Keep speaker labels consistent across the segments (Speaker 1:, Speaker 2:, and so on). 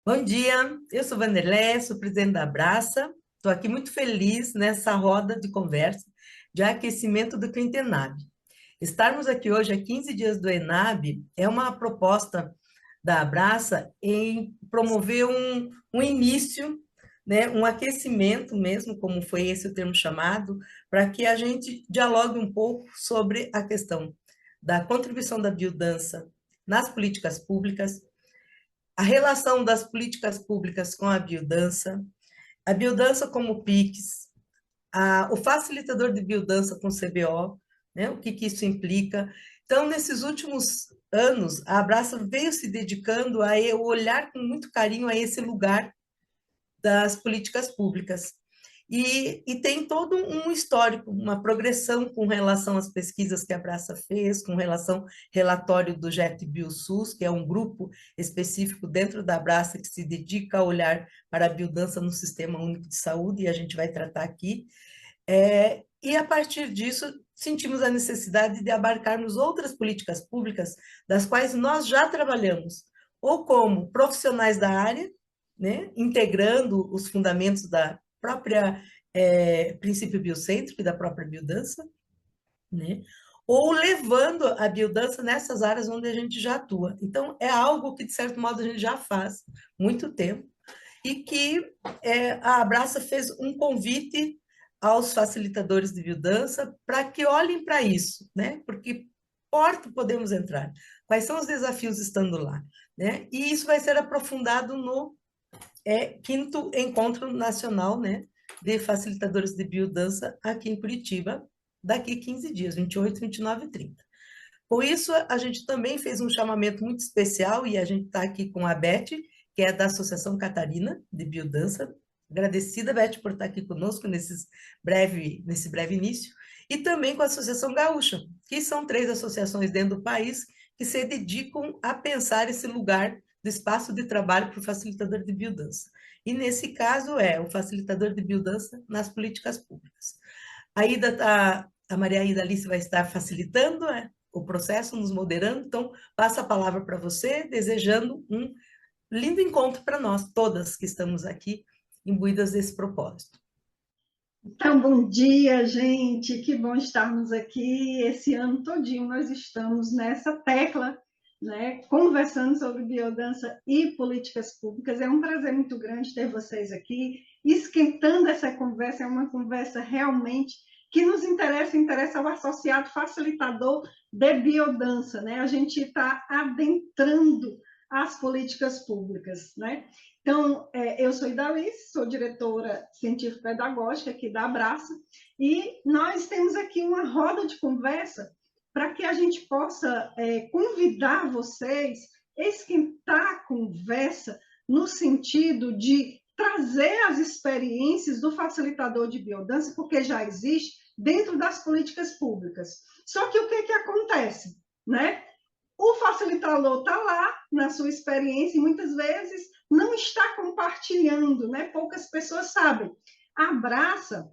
Speaker 1: Bom dia, eu sou Vanderlé, sou presidente da Abraça. Estou aqui muito feliz nessa roda de conversa de aquecimento do Quintenab. Estarmos aqui hoje, a 15 dias do ENAB, é uma proposta da Abraça em promover um início, né, um aquecimento mesmo, como foi esse o termo chamado, para que a gente dialogue um pouco sobre a questão da contribuição da biodança nas políticas públicas, a relação das políticas públicas com a biodança como PIX, o facilitador de biodança com CBO, né, o que, que isso implica. Então, nesses últimos anos, a Abraça veio se dedicando a olhar com muito carinho a esse lugar das políticas públicas. E tem todo um histórico, uma progressão com relação às pesquisas que a Abraça fez, com relação ao relatório do JET BioSUS, que é um grupo específico dentro da Abraça que se dedica a olhar para a biodança no Sistema Único de Saúde, e a gente vai tratar aqui. E a partir disso, sentimos a necessidade de abarcarmos outras políticas públicas das quais nós já trabalhamos, ou como profissionais da área, né, integrando os fundamentos da própria princípio biocêntrico e da própria biodança, né, ou levando a biodança nessas áreas onde a gente já atua. Então, é algo que, de certo modo, a gente já faz muito tempo, e que a Abraça fez um convite aos facilitadores de biodança para que olhem para isso, né? Porque porta podemos entrar? Quais são os desafios estando lá? Né? E isso vai ser aprofundado no quinto Encontro Nacional, né, de Facilitadores de Biodança aqui em Curitiba, daqui 15 dias, 28, 29 e 30. Com isso, a gente também fez um chamamento muito especial, e a gente está aqui com a Beth, que é da Associação Catarina de Biodança. Agradecida, Beth, por estar aqui conosco nesse breve início, e também com a Associação Gaúcha, que são três associações dentro do país que se dedicam a pensar esse lugar do espaço de trabalho para o facilitador de biodança. E nesse caso é o facilitador de biodança nas políticas públicas. A Maria Ida Alice vai estar facilitando o processo, nos moderando, então passo a palavra para você, desejando um lindo encontro para nós, todas que estamos aqui imbuídas desse propósito.
Speaker 2: Então, bom dia, gente. Que bom estarmos aqui. Esse ano todinho nós estamos nessa tecla, né, conversando sobre biodança e políticas públicas. É um prazer muito grande ter vocês aqui, esquentando essa conversa. É uma conversa realmente que nos interessa ao associado facilitador de biodança, né? A gente está adentrando as políticas públicas, né? Então, eu sou Idalice, sou diretora científico-pedagógica aqui da Abraça, e nós temos aqui uma roda de conversa para que a gente possa convidar vocês, esquentar a conversa no sentido de trazer as experiências do facilitador de biodança, porque já existe dentro das políticas públicas. Só que o que acontece, né? O facilitador está lá na sua experiência e muitas vezes não está compartilhando, né? Poucas pessoas sabem. A Abraça,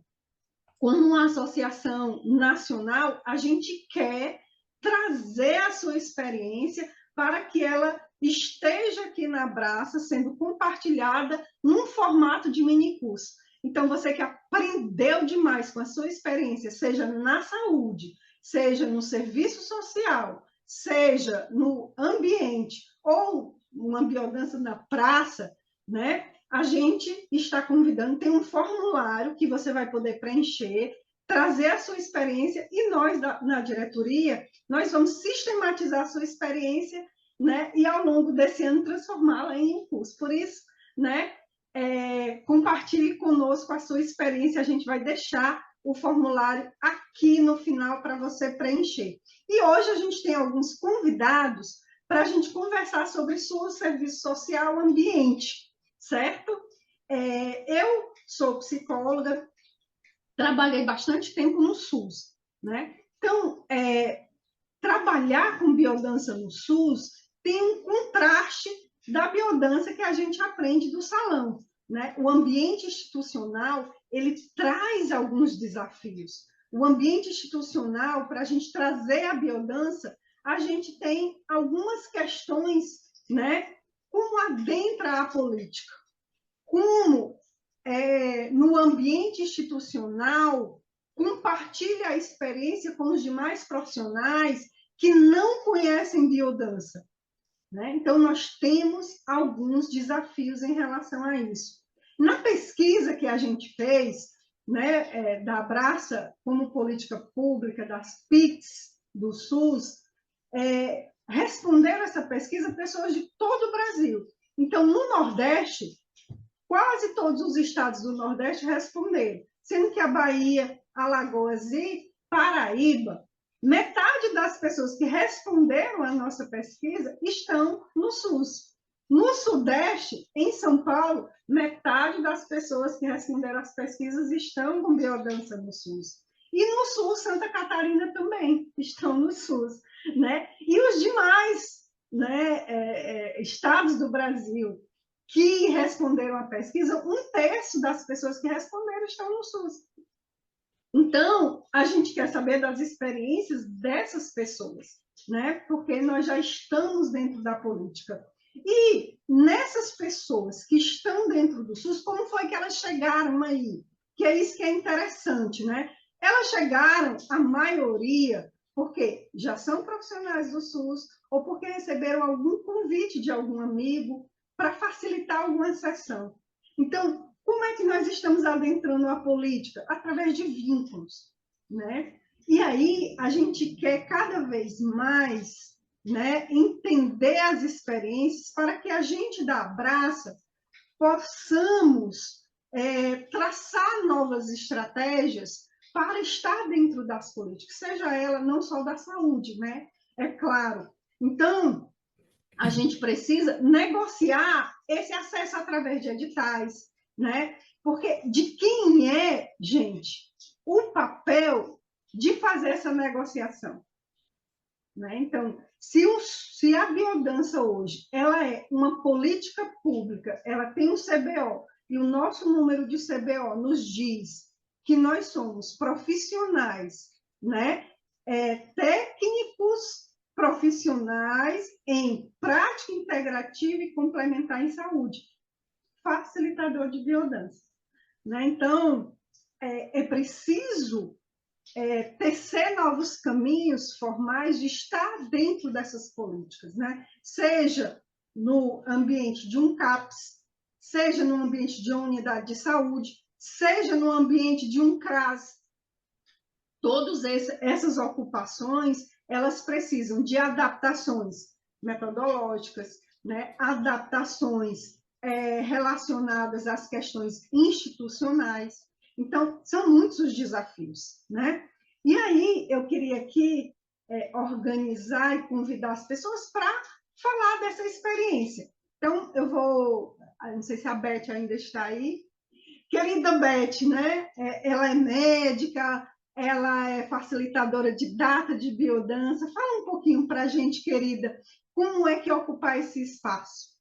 Speaker 2: como uma associação nacional, a gente quer trazer a sua experiência para que ela esteja aqui na Abraça, sendo compartilhada num formato de minicurso. Então, você que aprendeu demais com a sua experiência, seja na saúde, seja no serviço social, seja no ambiente ou uma biodança na praça, né? A gente está convidando, tem um formulário que você vai poder preencher, trazer a sua experiência, e nós, na diretoria, nós vamos sistematizar a sua experiência, né? E ao longo desse ano transformá-la em um curso. Por isso, né? Compartilhe conosco a sua experiência, a gente vai deixar o formulário aqui no final para você preencher. E hoje a gente tem alguns convidados para a gente conversar sobre o serviço social ambiente, certo? Eu sou psicóloga, trabalhei bastante tempo no SUS, né? Então, trabalhar com biodança no SUS tem um contraste da biodança que a gente aprende do salão, né? O ambiente institucional, ele traz alguns desafios. O ambiente institucional, para a gente trazer a biodança, a gente tem algumas questões, né, como adentra a política, como no ambiente institucional compartilha a experiência com os demais profissionais que não conhecem biodança. Né? Então, nós temos alguns desafios em relação a isso. Na pesquisa que a gente fez, né, da Abraça como política pública, das PICs do SUS, responderam essa pesquisa pessoas de todo o Brasil. Então, no Nordeste, quase todos os estados do Nordeste responderam, sendo que a Bahia, Alagoas e Paraíba, metade das pessoas que responderam à nossa pesquisa estão no SUS. No Sudeste, em São Paulo, metade das pessoas que responderam às pesquisas estão com biodança no SUS. E no Sul, Santa Catarina também estão no SUS. Né? E os demais, né, estados do Brasil que responderam à pesquisa, 1/3 das pessoas que responderam estão no SUS. Então, a gente quer saber das experiências dessas pessoas, né? Porque nós já estamos dentro da política. E nessas pessoas que estão dentro do SUS, como foi que elas chegaram aí? Que é isso que é interessante, né? Elas chegaram, a maioria, porque já são profissionais do SUS ou porque receberam algum convite de algum amigo para facilitar alguma sessão. Então, como é que nós estamos adentrando a política? Através de vínculos, né? E aí a gente quer cada vez mais, né, entender as experiências para que a gente da Abraça possamos traçar novas estratégias para estar dentro das políticas, seja ela não só da saúde, né? É claro. Então, a gente precisa negociar esse acesso através de editais, né? Porque de quem é, gente, o papel de fazer essa negociação? Né? Então, se a biodança hoje ela é uma política pública, ela tem um CBO, e o nosso número de CBO nos diz que nós somos profissionais, né? Técnicos profissionais em prática integrativa e complementar em saúde, facilitador de biodança. Né? Então, é preciso tecer novos caminhos formais de estar dentro dessas políticas, né? Seja no ambiente de um CAPS, seja no ambiente de uma unidade de saúde, seja no ambiente de um CRAS. Todas essas ocupações, elas precisam de adaptações metodológicas, né? Adaptações relacionadas às questões institucionais. Então, são muitos os desafios, né? E aí, eu queria aqui organizar e convidar as pessoas para falar dessa experiência. Então, eu vou... Não sei se a Beth ainda está aí. Querida Beth, né? Ela é médica, ela é facilitadora de data de biodança. Fala um pouquinho para a gente, querida, como é que ocupar esse espaço?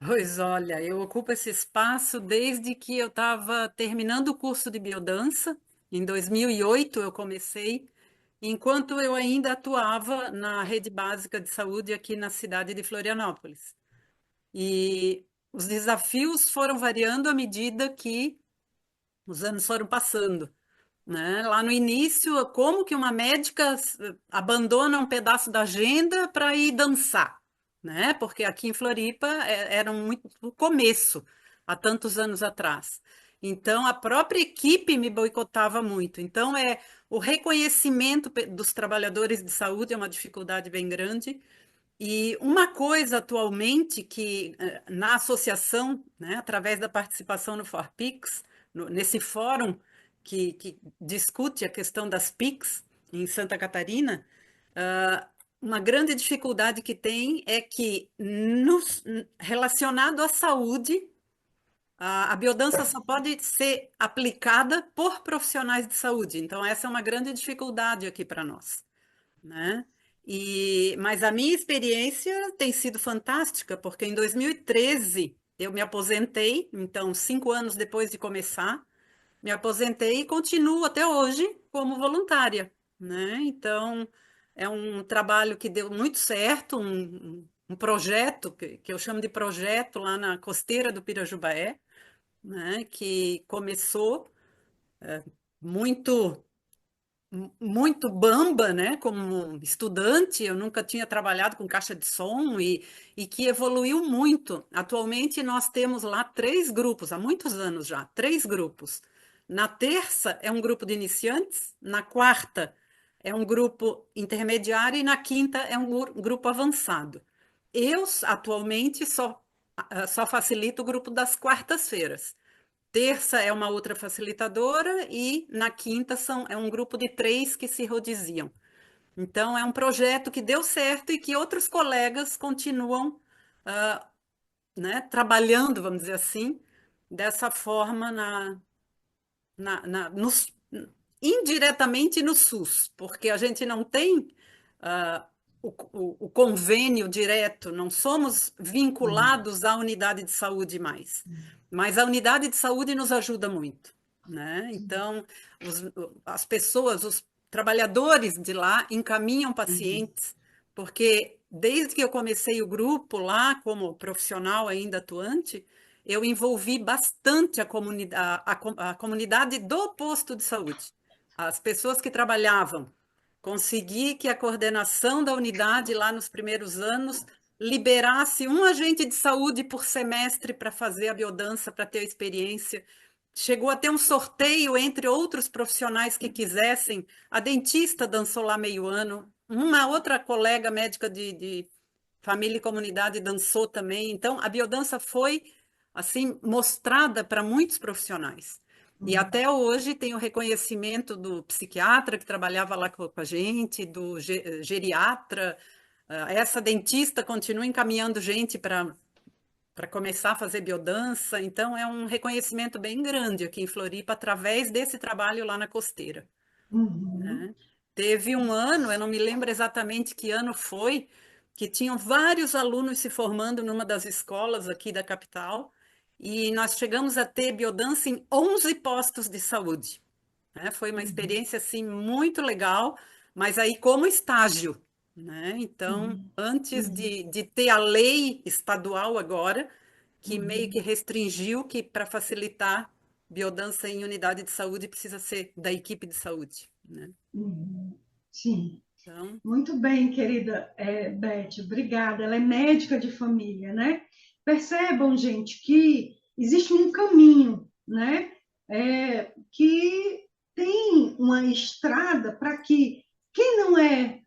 Speaker 3: Pois olha, eu ocupo esse espaço desde que eu estava terminando o curso de biodança. Em 2008 eu comecei, enquanto eu ainda atuava na rede básica de saúde aqui na cidade de Florianópolis. E os desafios foram variando à medida que os anos foram passando, né? Lá no início, como que uma médica abandona um pedaço da agenda para ir dançar, né? Porque aqui em Floripa era muito o começo, há tantos anos atrás. Então, a própria equipe me boicotava muito. Então, o reconhecimento dos trabalhadores de saúde é uma dificuldade bem grande. E uma coisa atualmente que na associação, né, através da participação no ForPix, nesse fórum que discute a questão das PICs em Santa Catarina, uma grande dificuldade que tem é que, relacionado à saúde, a biodança só pode ser aplicada por profissionais de saúde. Então, essa é uma grande dificuldade aqui para nós, né? Mas a minha experiência tem sido fantástica, porque em 2013 eu me aposentei, então 5 anos depois de começar, me aposentei e continuo até hoje como voluntária, né? Então é um trabalho que deu muito certo, um projeto, que eu chamo de projeto, lá na costeira do Pirajubaé, né, que começou muito muito bamba, né, como estudante, eu nunca tinha trabalhado com caixa de som e que evoluiu muito. Atualmente nós temos lá 3 grupos, há muitos anos já, 3 grupos. Na terça é um grupo de iniciantes, na quarta é um grupo intermediário e na quinta é um grupo avançado. Eu atualmente só facilito o grupo das quartas-feiras. Terça é uma outra facilitadora e na quinta é um grupo de 3 que se rodiziam. Então, é um projeto que deu certo e que outros colegas continuam, né, trabalhando, vamos dizer assim, dessa forma nos, indiretamente no SUS, porque a gente não tem o convênio direto, não somos vinculados à unidade de saúde mais, mas a unidade de saúde nos ajuda muito, né? Então, as pessoas, os trabalhadores de lá encaminham pacientes, porque desde que eu comecei o grupo lá, como profissional ainda atuante, eu envolvi bastante a comunidade do posto de saúde. As pessoas que trabalhavam, consegui que a coordenação da unidade lá nos primeiros anos liberasse um agente de saúde por semestre para fazer a biodança, para ter a experiência. Chegou a ter um sorteio entre outros profissionais que quisessem. A dentista dançou lá meio ano. Uma outra colega médica de família e comunidade dançou também. Então, a biodança foi assim mostrada para muitos profissionais. E até hoje tem o reconhecimento do psiquiatra que trabalhava lá com a gente, do geriatra. Essa dentista continua encaminhando gente para começar a fazer biodança. Então, é um reconhecimento bem grande aqui em Floripa, através desse trabalho lá na costeira.
Speaker 2: Uhum.
Speaker 3: Né? Teve um ano, eu não me lembro exatamente que ano foi, que tinham vários alunos se formando numa das escolas aqui da capital, e nós chegamos a ter biodança em 11 postos de saúde. Né? Foi uma experiência assim muito legal, mas aí como estágio. Né? Então,
Speaker 2: Uhum.
Speaker 3: antes
Speaker 2: Uhum.
Speaker 3: de ter a lei estadual agora, que meio que
Speaker 2: Uhum.
Speaker 3: restringiu que para facilitar biodança em unidade de saúde precisa ser da equipe de saúde. Né?
Speaker 2: Uhum. Sim.
Speaker 3: Então,
Speaker 2: Muito bem, querida Beth, obrigada. Ela é médica de família, né? Percebam, gente, que existe um caminho, né? Que tem uma estrada para que quem não é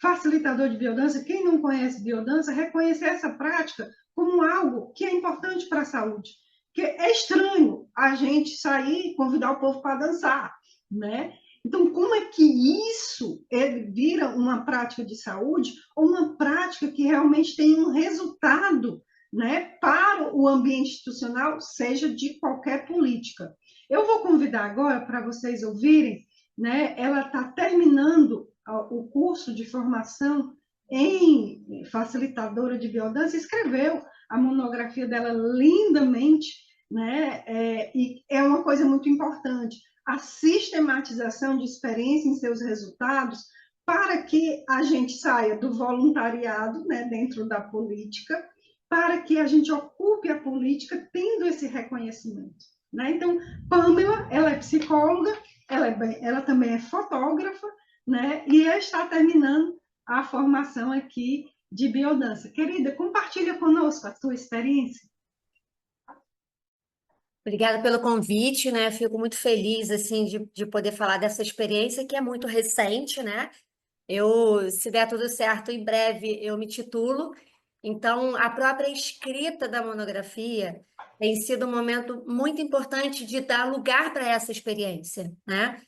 Speaker 2: facilitador de biodança, quem não conhece biodança, reconhecer essa prática como algo que é importante para a saúde. Porque é estranho a gente sair e convidar o povo para dançar, né? Então, como é que isso vira uma prática de saúde ou uma prática que realmente tem um resultado, né, para o ambiente institucional, seja de qualquer política? Eu vou convidar agora para vocês ouvirem, né? Ela está terminando o curso de formação em facilitadora de biodança, escreveu a monografia dela lindamente, né? E é uma coisa muito importante, a sistematização de experiência em seus resultados, para que a gente saia do voluntariado, né, dentro da política, para que a gente ocupe a política tendo esse reconhecimento. Né? Então, Pamela, ela é psicóloga, ela também é fotógrafa, né? E está terminando a formação aqui de biodança. Querida, compartilha conosco a tua experiência.
Speaker 4: Obrigada pelo convite, né? Fico muito feliz, assim, de poder falar dessa experiência que é muito recente, né? Eu, se der tudo certo, em breve eu me titulo. Então, a própria escrita da monografia tem sido um momento muito importante de dar lugar para essa experiência, né?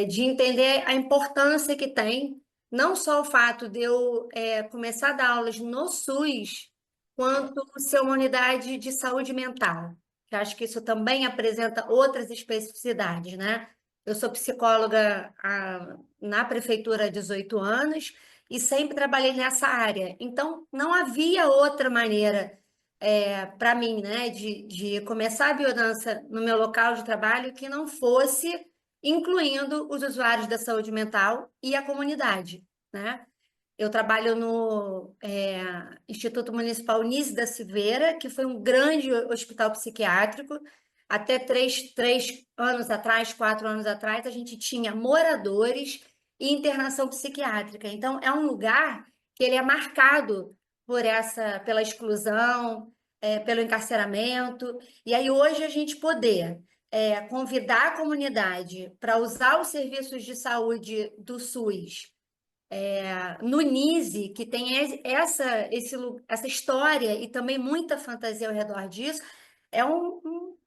Speaker 4: De entender a importância que tem, não só o fato de eu começar a dar aulas no SUS, quanto ser uma unidade de saúde mental, que acho que isso também apresenta outras especificidades, né? Eu sou psicóloga na prefeitura há 18 anos e sempre trabalhei nessa área. Então, não havia outra maneira para mim, né, de começar a biodança no meu local de trabalho que não fosse incluindo os usuários da saúde mental e a comunidade, né? Eu trabalho no Instituto Municipal Nise da Silveira, que foi um grande hospital psiquiátrico. Até 3 anos atrás, 4 anos atrás, a gente tinha moradores e internação psiquiátrica. Então, é um lugar que ele é marcado pela exclusão, pelo encarceramento. E aí, hoje, a gente poder convidar a comunidade para usar os serviços de saúde do SUS no Nise, que tem essa história e também muita fantasia ao redor disso,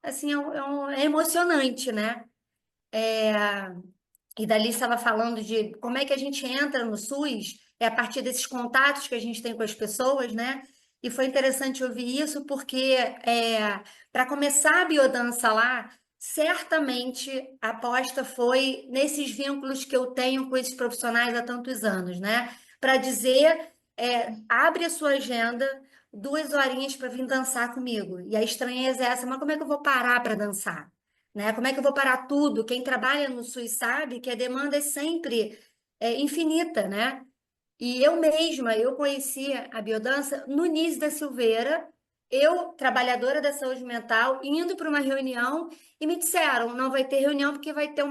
Speaker 4: assim, é emocionante, né? E dali estava falando de como é que a gente entra no SUS, é a partir desses contatos que a gente tem com as pessoas, né? E foi interessante ouvir isso, porque para começar a biodança lá, certamente a aposta foi nesses vínculos que eu tenho com esses profissionais há tantos anos, né? Para dizer, abre a sua agenda 2 horinhas para vir dançar comigo. E a estranheza é essa, mas como é que eu vou parar para dançar? Né? Como é que eu vou parar tudo? Quem trabalha no SUS sabe que a demanda é sempre infinita, né? E eu mesma, eu conheci a biodança no Nise da Silveira, eu, trabalhadora da saúde mental, indo para uma reunião e me disseram, não vai ter reunião porque vai ter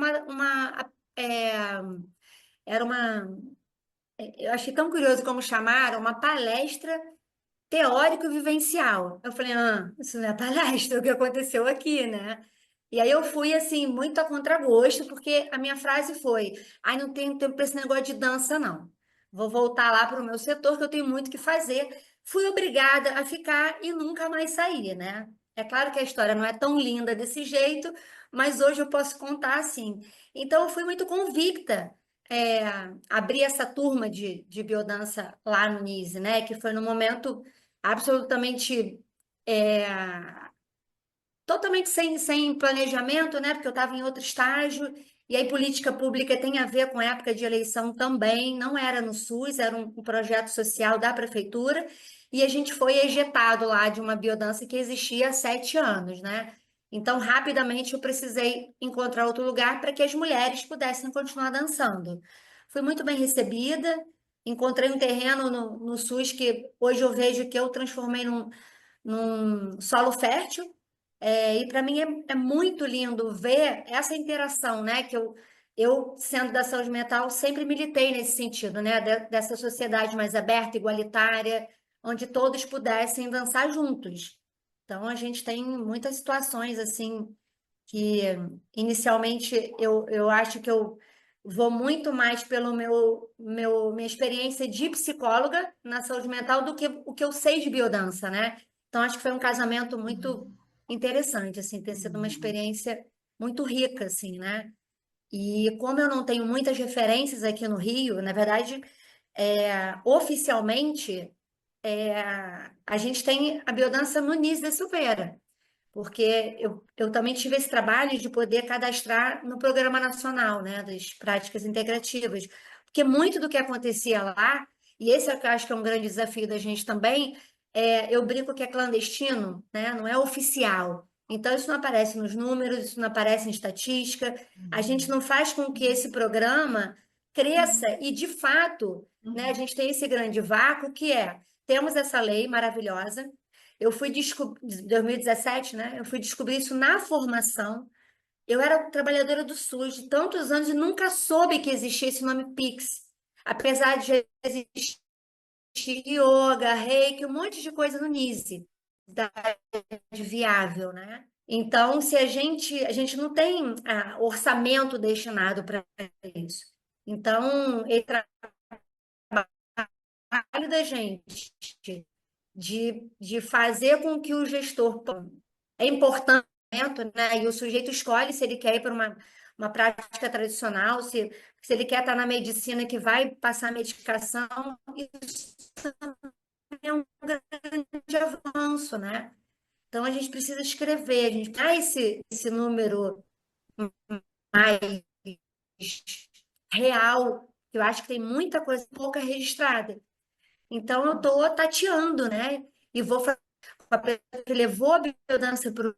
Speaker 4: é, era uma, eu achei tão curioso como chamaram, uma palestra teórico-vivencial. Eu falei, isso não é palestra, o que aconteceu aqui, né? E aí eu fui, assim, muito a contragosto, porque a minha frase foi, ai, não tenho tempo para esse negócio de dança, não. Vou voltar lá para o meu setor, que eu tenho muito o que fazer. Fui obrigada a ficar e nunca mais sair, né? É claro que a história não é tão linda desse jeito, mas hoje eu posso contar assim. Então, eu fui muito convicta é, abrir essa turma de biodança lá no NISE, né? Que foi no momento absolutamente é, totalmente sem planejamento, né? Porque eu estava em outro estágio, e aí política pública tem a ver com época de eleição também, não era no SUS, era um projeto social da prefeitura, e a gente foi ejetado lá de uma biodança que existia há 7 anos, né? Então, rapidamente eu precisei encontrar outro lugar para que as mulheres pudessem continuar dançando. Fui muito bem recebida, encontrei um terreno no SUS que hoje eu vejo que eu transformei num solo fértil, e para mim é muito lindo ver essa interação, né? Que eu, sendo da saúde mental, sempre militei nesse sentido, né? Dessa sociedade mais aberta, igualitária, onde todos pudessem dançar juntos. Então, a gente tem muitas situações, assim, que inicialmente eu acho que eu vou muito mais pelo minha experiência de psicóloga na saúde mental do que o que eu sei de biodança, né? Então, acho que foi um casamento muito interessante, assim, ter sido uma experiência muito rica, assim, né? E como eu não tenho muitas referências aqui no Rio, na verdade, oficialmente, a gente tem a biodança no Nis da Silveira, porque eu também tive esse trabalho de poder cadastrar no Programa Nacional, né, das práticas integrativas, porque muito do que acontecia lá, e esse eu acho que é um grande desafio da gente também, eu brinco que é clandestino, né, não é oficial. Então, isso não aparece nos números, isso não aparece em estatística, a gente não faz com que esse programa cresça e, de fato, né, a gente tem esse grande vácuo que temos essa lei maravilhosa, eu fui descobrir, em 2017, né? Eu fui descobrir isso na formação. Eu era trabalhadora do SUS de tantos anos e nunca soube que existia esse nome Pix. Apesar de existir yoga, reiki, um monte de coisa no NISE, da viável, né? Então, se a gente não tem orçamento destinado para isso. Então, o trabalho da gente de fazer com que o gestor é importante, né? E o sujeito escolhe se ele quer ir para uma prática tradicional, se ele quer estar na medicina que vai passar medicação, isso é um grande avanço, né? Então a gente precisa escrever, a gente dá esse número mais real, que eu acho que tem muita coisa pouca registrada. Então, eu estou tateando, né? E vou fazer com a pessoa que levou a biodança para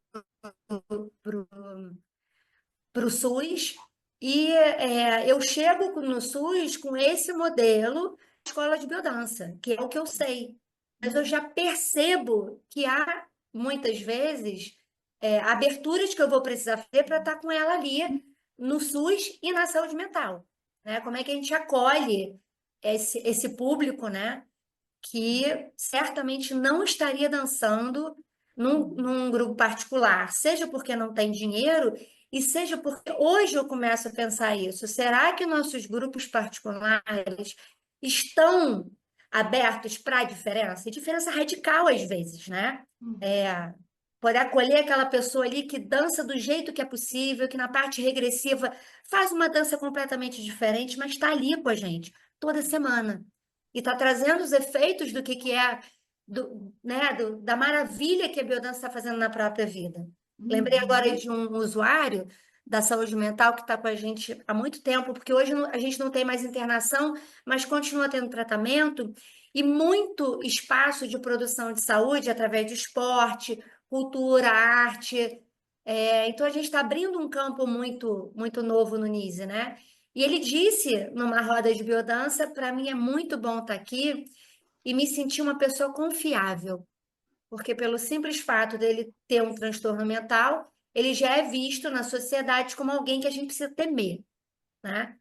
Speaker 4: o SUS, E eu chego no SUS com esse modelo de escola de biodança, que é o que eu sei. Mas eu já percebo que há, muitas vezes, aberturas que eu vou precisar fazer para estar com ela ali no SUS e na saúde mental, né? Como é que a gente acolhe esse público, né? Que certamente não estaria dançando num grupo particular, seja porque não tem dinheiro e seja porque hoje eu começo a pensar isso. Será que nossos grupos particulares estão abertos para a diferença? E diferença radical às vezes, né? É, poder acolher aquela pessoa ali que dança do jeito que é possível, que na parte regressiva faz uma dança completamente diferente, mas está ali com a gente toda semana e está trazendo os efeitos do que é né, da maravilha que a biodança está fazendo na própria vida. Lembrei agora de um usuário da saúde mental que está com a gente há muito tempo, porque hoje a gente não tem mais internação, mas continua tendo tratamento e muito espaço de produção de saúde através de esporte, cultura, arte. Então a gente está abrindo um campo muito, muito novo no NISE, né? E ele disse numa roda de biodança, para mim é muito bom estar aqui e me sentir uma pessoa confiável, porque pelo simples fato dele ter um transtorno mental, ele já é visto na sociedade como alguém que a gente precisa temer, né?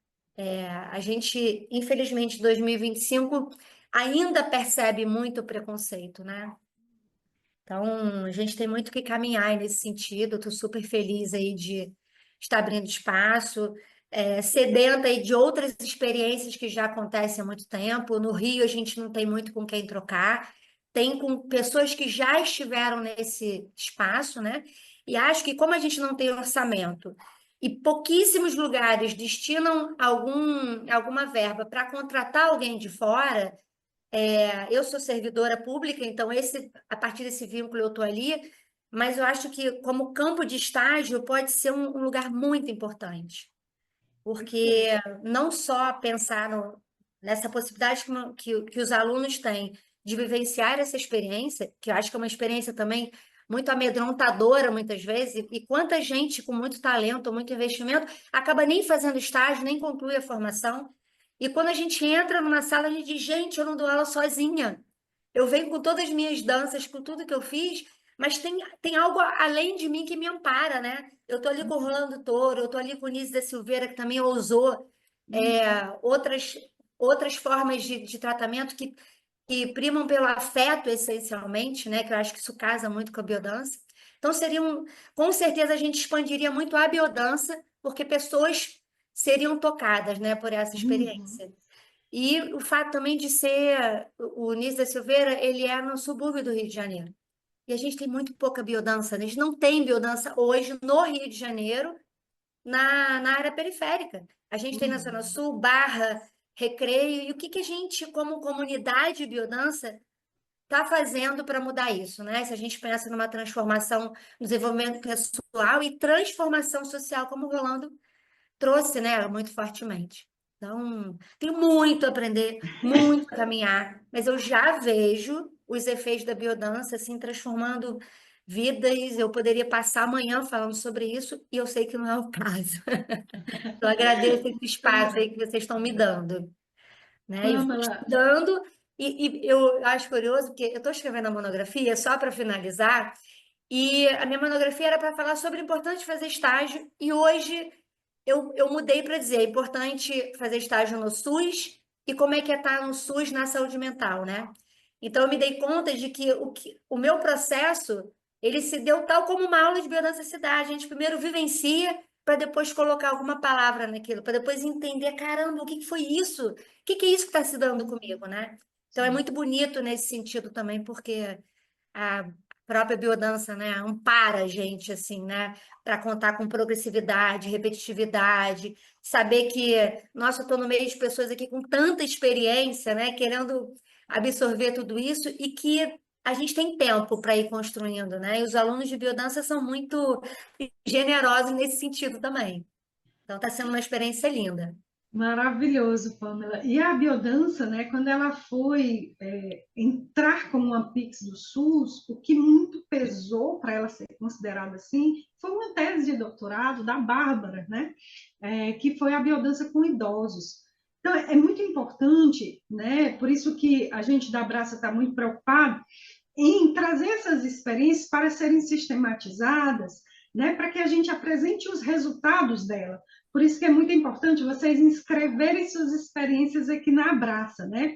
Speaker 4: A gente, infelizmente, em 2025 ainda percebe muito preconceito, né? Então, a gente tem muito que caminhar nesse sentido. Estou super feliz aí de estar abrindo espaço, sedenta aí de outras experiências que já acontecem há muito tempo. No Rio, a gente não tem muito com quem trocar, tem com pessoas que já estiveram nesse espaço, né? E acho que, como a gente não tem orçamento e pouquíssimos lugares destinam alguma verba para contratar alguém de fora. Eu sou servidora pública, então a partir desse vínculo eu estou ali, mas eu acho que como campo de estágio pode ser um lugar muito importante, porque não só pensar nessa possibilidade que os alunos têm de vivenciar essa experiência, que eu acho que é uma experiência também muito amedrontadora muitas vezes, e quanta gente com muito talento, muito investimento, acaba nem fazendo estágio, nem conclui a formação. E quando a gente entra numa sala, a gente diz, gente, eu não dou aula sozinha. Eu venho com todas as minhas danças, com tudo que eu fiz, mas tem algo além de mim que me ampara, né? Eu tô ali com o Rolando Toro, eu tô ali com o Nise da Silveira, que também ousou outras, outras formas de tratamento que primam pelo afeto, essencialmente, né? Que eu acho que isso casa muito com a biodança. Então, com certeza, a gente expandiria muito a biodança, porque pessoas seriam tocadas, né, por essa experiência. E o fato também de ser o Nise da Silveira, ele é no subúrbio do Rio de Janeiro. E a gente tem muito pouca biodança, né? A gente não tem biodança hoje no Rio de Janeiro, na área periférica. A gente tem na Zona Sul, Barra, Recreio, e o que a gente, como comunidade de biodança, está fazendo para mudar isso, né? Se a gente pensa numa transformação no desenvolvimento pessoal e transformação social, como o Rolando trouxe, né, muito fortemente. Então, tenho muito a aprender, muito a caminhar, mas eu já vejo os efeitos da biodança assim transformando vidas. Eu poderia passar amanhã falando sobre isso e eu sei que não é o caso. Eu agradeço esse espaço aí que vocês estão me dando, né? E vou
Speaker 2: Pamela,
Speaker 4: estudando e eu acho curioso porque eu estou escrevendo a monografia só para finalizar e a minha monografia era para falar sobre a importância de fazer estágio e hoje eu mudei para dizer, é importante fazer estágio no SUS e como é que é estar no SUS na saúde mental, né? Então, eu me dei conta de que o meu processo, ele se deu tal como uma aula de biodança se dá. A gente primeiro vivencia para depois colocar alguma palavra naquilo, para depois entender, caramba, o que que foi isso? O que que é isso que está se dando comigo, né? Então, é muito bonito nesse sentido também, porque a própria biodança, né, ampara a gente, assim, né, para contar com progressividade, repetitividade, saber que, nossa, eu estou no meio de pessoas aqui com tanta experiência, né, querendo absorver tudo isso e que a gente tem tempo para ir construindo, né, e os alunos de biodança são muito generosos nesse sentido também. Então, está sendo uma experiência linda.
Speaker 2: maravilhoso, Pamela. E a biodança, né, quando ela foi entrar como uma Pix do SUS, o que muito pesou para ela ser considerada assim foi uma tese de doutorado da Bárbara, né? que foi a biodança com idosos. Então, é muito importante, né? Por isso que a gente da Abraça está muito preocupado em trazer essas experiências para serem sistematizadas, né, para que a gente apresente os resultados dela. Por isso que é muito importante vocês inscreverem suas experiências aqui na Abraça, né?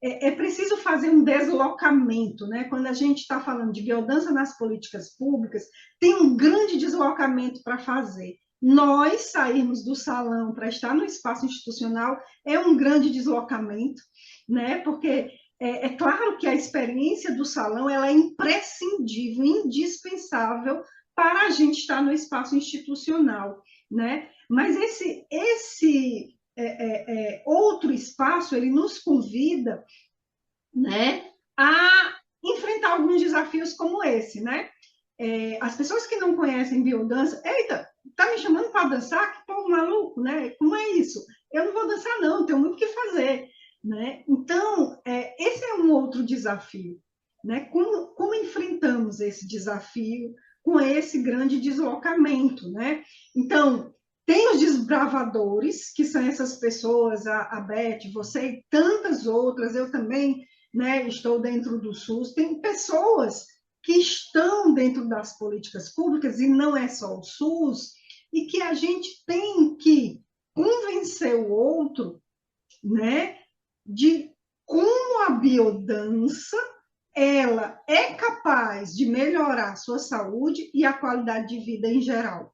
Speaker 2: É preciso fazer um deslocamento, né? Quando a gente está falando de biodança nas políticas públicas, tem um grande deslocamento para fazer. Nós sairmos do salão para estar no espaço institucional é um grande deslocamento, né? Porque é claro que a experiência do salão ela é imprescindível, indispensável para a gente estar no espaço institucional, né? Mas esse outro espaço ele nos convida, né, a enfrentar alguns desafios como esse, né? As pessoas que não conhecem biodança, eita, tá me chamando para dançar? Que povo maluco, né? Como é isso? Eu não vou dançar não, tenho muito o que fazer. Né? Então, esse é um outro desafio. Né? Como enfrentamos esse desafio com esse grande deslocamento? Né? Então, tem os desbravadores, que são essas pessoas, a Beth, você e tantas outras, eu também, né, estou dentro do SUS, tem pessoas que estão dentro das políticas públicas, e não é só o SUS, e que a gente tem que convencer o outro, né, de como a biodança ela é capaz de melhorar a sua saúde e a qualidade de vida em geral.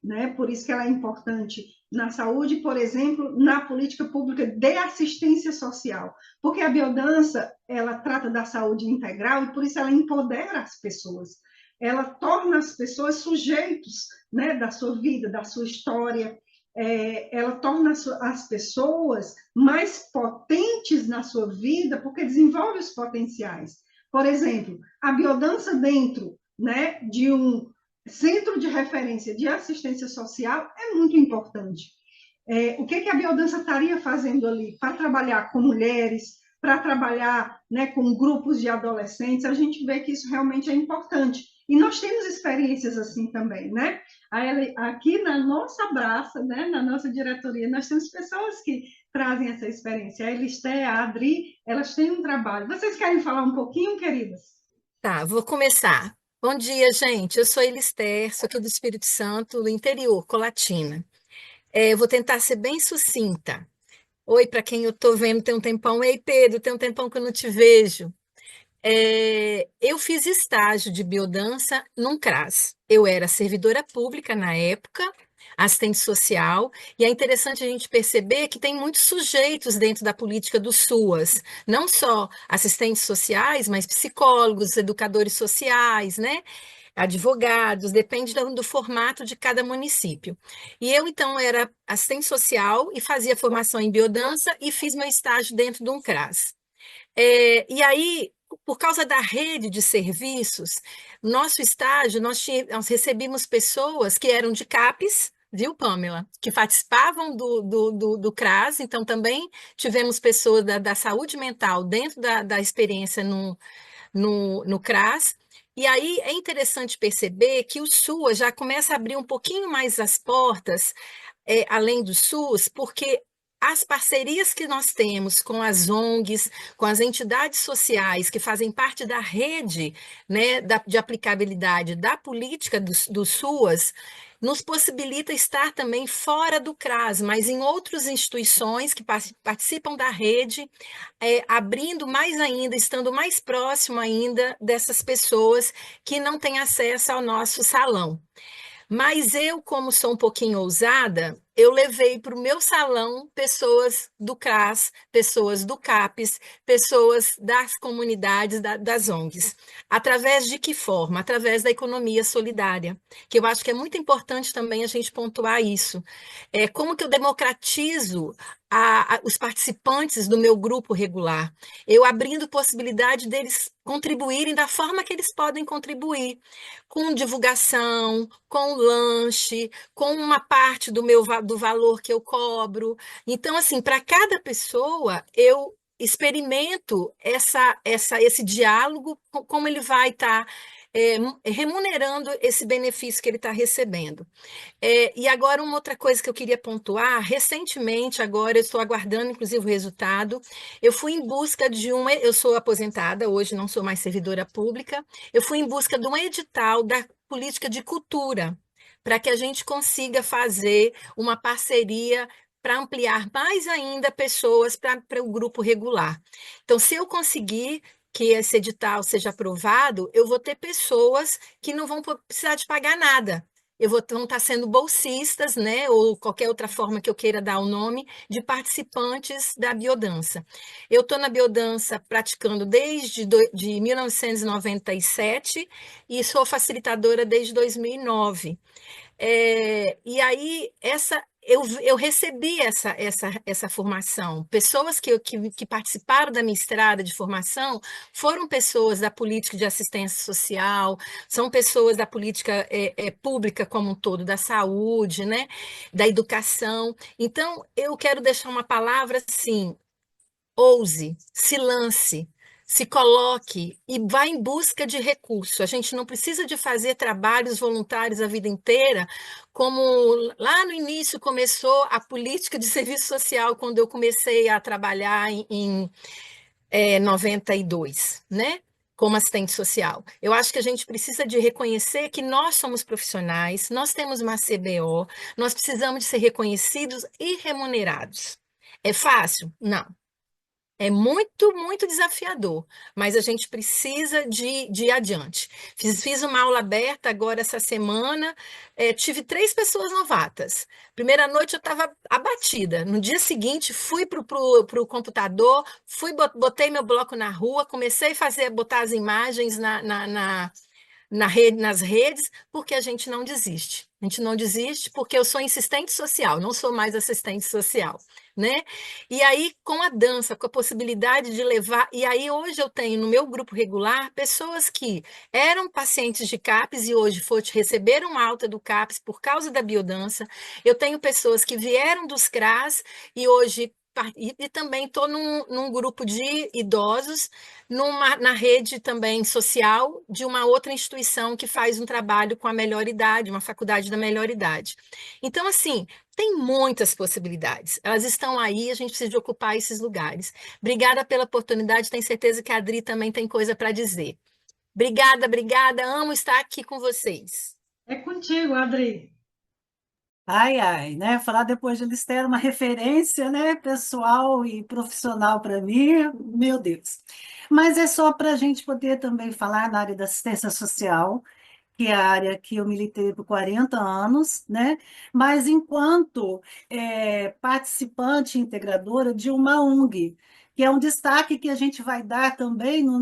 Speaker 2: Né? Por isso que ela é importante na saúde, por exemplo, na política pública de assistência social, porque a biodança ela trata da saúde integral e por isso ela empodera as pessoas, ela torna as pessoas sujeitos, né, da sua vida, da sua história, ela torna as pessoas mais potentes na sua vida, porque desenvolve os potenciais. Por exemplo, a biodança dentro, né, de um centro de referência de assistência social é muito importante. O que a biodança estaria fazendo ali? Para trabalhar com mulheres, para trabalhar, né, com grupos de adolescentes, a gente vê que isso realmente é importante. E nós temos experiências assim também, né? Aqui na nossa Abraça, né, na nossa diretoria, nós temos pessoas que trazem essa experiência. A Elisté, a Adri, elas têm um trabalho. Vocês querem falar um pouquinho, queridas?
Speaker 5: Tá, vou começar. Bom dia, gente. Eu sou Elister, sou aqui do Espírito Santo, do interior, Colatina. Eu vou tentar ser bem sucinta. Oi, para quem eu estou vendo tem um tempão. Ei, Pedro, tem um tempão que eu não te vejo. Eu fiz estágio de biodança num CRAS. Eu era servidora pública na época, assistente social, e é interessante a gente perceber que tem muitos sujeitos dentro da política do SUAS, não só assistentes sociais, mas psicólogos, educadores sociais, né? Advogados, depende do formato de cada município. E eu, então, era assistente social e fazia formação em biodança e fiz meu estágio dentro de um CRAS. E aí, por causa da rede de serviços, nosso estágio, nós recebíamos pessoas que eram de CAPES, viu, Pamela? Que participavam do CRAS, então também tivemos pessoas da saúde mental dentro da experiência no CRAS. E aí é interessante perceber que o SUAS já começa a abrir um pouquinho mais as portas, além do SUS, porque as parcerias que nós temos com as ONGs, com as entidades sociais que fazem parte da rede, né, de aplicabilidade da política do SUAS, nos possibilita estar também fora do CRAS, mas em outras instituições que participam da rede, abrindo mais ainda, estando mais próximo ainda dessas pessoas que não têm acesso ao nosso salão. Mas eu, como sou um pouquinho ousada, eu levei para o meu salão pessoas do CRAS, pessoas do CAPES, pessoas das comunidades, das ONGs. Através de que forma? Através da economia solidária, que eu acho que é muito importante também a gente pontuar isso. Como que eu democratizo os participantes do meu grupo regular? Eu abrindo possibilidade deles contribuírem da forma que eles podem contribuir, com divulgação, com lanche, com uma parte do valor que eu cobro. Então, assim, para cada pessoa, eu experimento esse diálogo, como ele vai estar remunerando esse benefício que ele está recebendo. E agora, uma outra coisa que eu queria pontuar, recentemente, agora eu estou aguardando, inclusive, o resultado. Eu fui em busca de uma. Eu sou aposentada, hoje não sou mais servidora pública. Eu fui em busca de um edital da política de cultura, para que a gente consiga fazer uma parceria para ampliar mais ainda pessoas para o grupo regular. Então, se eu conseguir que esse edital seja aprovado, eu vou ter pessoas que não vão precisar de pagar nada. Vão estar sendo bolsistas, né, ou qualquer outra forma que eu queira dar o nome, de participantes da biodança. Eu estou na biodança praticando de 1997 e sou facilitadora desde 2009. E aí, eu recebi essa formação. Pessoas que participaram da minha estrada de formação foram pessoas da política de assistência social, são pessoas da política pública como um todo, da saúde, né, da educação. Então, eu quero deixar uma palavra assim: ouse, se lance, se coloque e vá em busca de recurso. A gente não precisa de fazer trabalhos voluntários a vida inteira, como lá no início começou a política de serviço social, quando eu comecei a trabalhar em 92, né? Como assistente social. Eu acho que a gente precisa de reconhecer que nós somos profissionais, nós temos uma CBO, nós precisamos de ser reconhecidos e remunerados. É fácil? Não. É muito, muito desafiador, mas a gente precisa de ir adiante. Fiz uma aula aberta agora essa semana, tive 3 pessoas novatas. Primeira noite eu estava abatida. No dia seguinte, fui para o computador, botei meu bloco na rua, comecei a botar as imagens nas redes, porque a gente não desiste. A gente não desiste porque eu sou insistente social, não sou mais assistente social, né? E aí, com a dança, com a possibilidade de levar. E aí, hoje eu tenho no meu grupo regular pessoas que eram pacientes de CAPS e hoje receberam alta do CAPS por causa da biodança. Eu tenho pessoas que vieram dos CRAS e hoje. E também estou num grupo de idosos, na rede também social de uma outra instituição que faz um trabalho com a melhor idade, uma faculdade da melhor idade. Então, assim, tem muitas possibilidades. Elas estão aí, a gente precisa de ocupar esses lugares. Obrigada pela oportunidade, tenho certeza que a Adri também tem coisa para dizer. Obrigada, obrigada, amo estar aqui com vocês.
Speaker 2: É contigo, Adri.
Speaker 6: Ai, ai, né? Falar depois de eles terem uma referência, né, pessoal e profissional para mim, meu Deus. Mas é só para a gente poder também falar na área da assistência social, que é a área que eu militei por 40 anos, né? Mas enquanto participante integradora de uma ONG, que é um destaque que a gente vai dar também na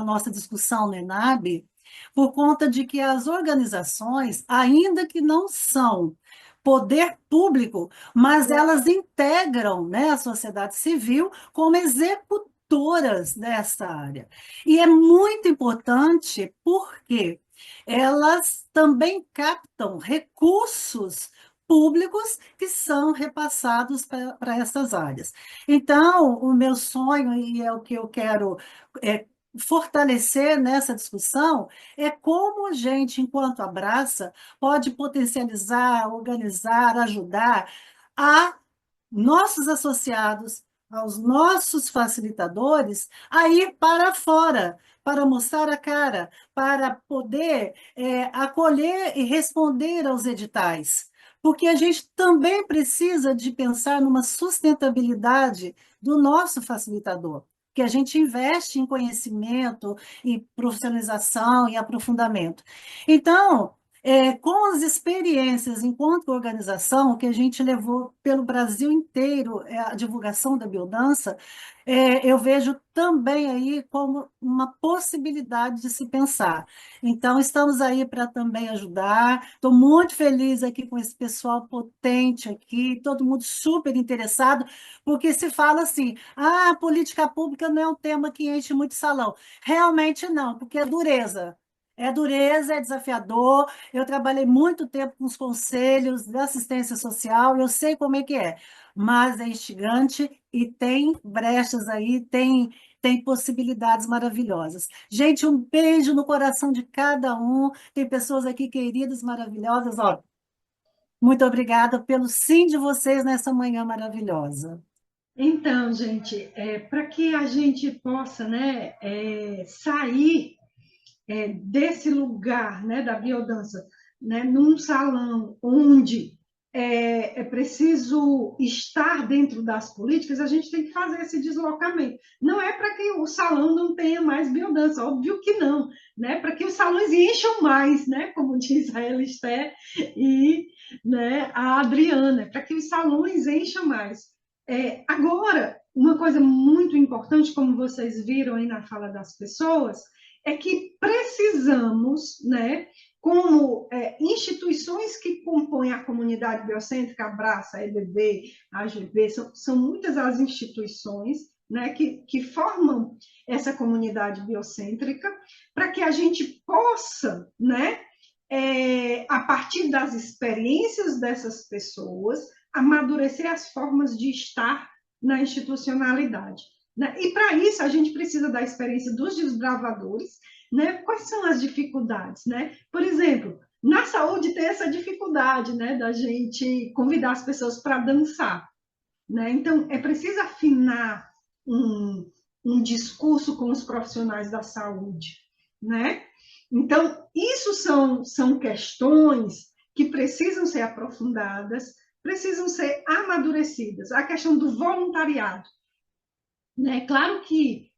Speaker 6: nossa discussão no ENAB, por conta de que as organizações, ainda que não são poder público, mas elas integram, né, a sociedade civil como executoras dessa área. E é muito importante porque elas também captam recursos públicos que são repassados para essas áreas. Então, o meu sonho, e é o que eu quero fortalecer nessa discussão, é como a gente, enquanto abraça, pode potencializar, organizar, ajudar a nossos associados, aos nossos facilitadores, a ir para fora, para mostrar a cara, para poder acolher e responder aos editais. Porque a gente também precisa de pensar numa sustentabilidade do nosso facilitador, que a gente investe em conhecimento, em profissionalização e aprofundamento. Então, com as experiências enquanto organização que a gente levou pelo Brasil inteiro, a divulgação da biodança, eu vejo também aí como uma possibilidade de se pensar. Então, estamos aí para também ajudar. Estou muito feliz aqui com esse pessoal potente aqui, todo mundo super interessado, porque se fala assim, política pública não é um tema que enche muito salão. Realmente não, porque é dureza. É dureza, é desafiador. Eu trabalhei muito tempo com os conselhos da assistência social, eu sei como é que é, mas é instigante e tem brechas aí, tem possibilidades maravilhosas. Gente, um beijo no coração de cada um. Tem pessoas aqui queridas, maravilhosas. Ó, muito obrigada pelo sim de vocês nessa manhã maravilhosa.
Speaker 2: Então, gente, para que a gente possa, né, sair desse lugar, né, da biodança, né, num salão onde é preciso estar dentro das políticas, a gente tem que fazer esse deslocamento. Não é para que o salão não tenha mais biodança, óbvio que não, né? Para que os salões encham mais, né? Como diz a Elisté e, né, a Adriana, para que os salões encham mais. Agora, uma coisa muito importante, como vocês viram aí na fala das pessoas, é que precisamos, né, como instituições que compõem a comunidade biocêntrica, a Abraça, a EBB, a AGB, são muitas as instituições, né, que formam essa comunidade biocêntrica, para que a gente possa, né, a partir das experiências dessas pessoas, amadurecer as formas de estar na institucionalidade. Né? E para isso a gente precisa da experiência dos desbravadores, né? Quais são as dificuldades? Né? Por exemplo, na saúde tem essa dificuldade, né, da gente convidar as pessoas para dançar. Né? Então, é preciso afinar um discurso com os profissionais da saúde. Né? Então, isso são questões que precisam ser aprofundadas, precisam ser amadurecidas. A questão do voluntariado. Né? Claro que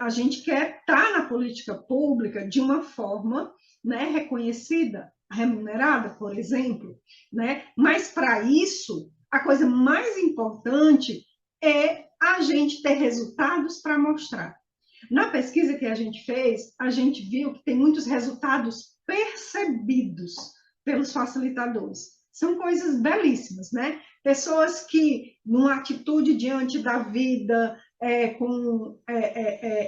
Speaker 2: a gente quer estar na política pública de uma forma, né, reconhecida, remunerada, por exemplo, né? Mas para isso, a coisa mais importante é a gente ter resultados para mostrar. Na pesquisa que a gente fez, a gente viu que tem muitos resultados percebidos pelos facilitadores. São coisas belíssimas, né? Pessoas que, numa atitude diante da vida, com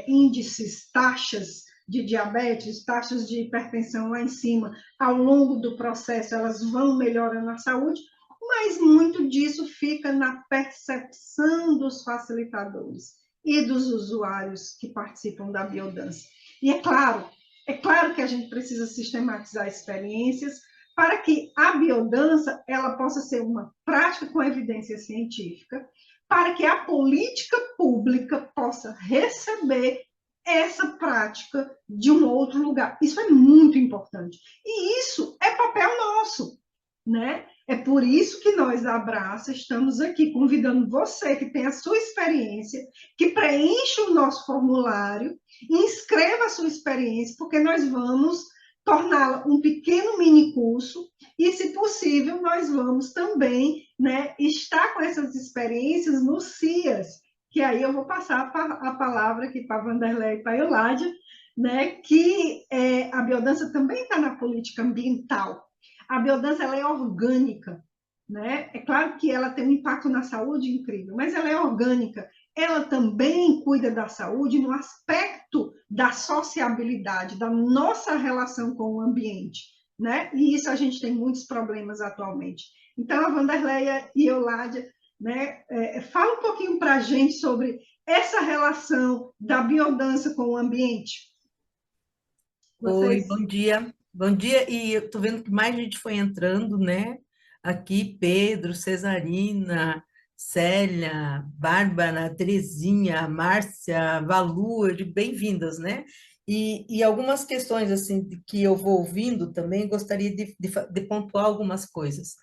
Speaker 2: índices, taxas de diabetes, taxas de hipertensão lá em cima, ao longo do processo elas vão melhorando a saúde, mas muito disso fica na percepção dos facilitadores e dos usuários que participam da biodança. E é claro que a gente precisa sistematizar experiências para que a biodança ela possa ser uma prática com evidência científica, para que a política pública possa receber essa prática de um outro lugar. Isso é muito importante. E isso é papel nosso, né? É por isso que nós, da Abraça, estamos aqui convidando você que tem a sua experiência, que preencha o nosso formulário, inscreva a sua experiência, porque nós vamos torná-la um pequeno mini curso e, se possível, nós vamos também, né, estar com essas experiências no CIAS, que aí eu vou passar a palavra aqui para a Vanderlei e para a Euládia, né, que a biodança também está na política ambiental. A biodança ela é orgânica, né? É claro que ela tem um impacto na saúde incrível, mas ela é orgânica. Ela também cuida da saúde no aspecto da sociabilidade, da nossa relação com o ambiente, né? E isso a gente tem muitos problemas atualmente. Então, a Vanderleia e a Euládia, né, fala um pouquinho para a gente sobre essa relação da biodança com o ambiente.
Speaker 1: Oi, bom dia. Bom dia, e eu tô vendo que mais gente foi entrando, né? Aqui, Pedro, Cesarina, Célia, Bárbara, Terezinha, Márcia, Valu, bem-vindas, né? E algumas questões, assim, que eu vou ouvindo também, gostaria de pontuar algumas coisas.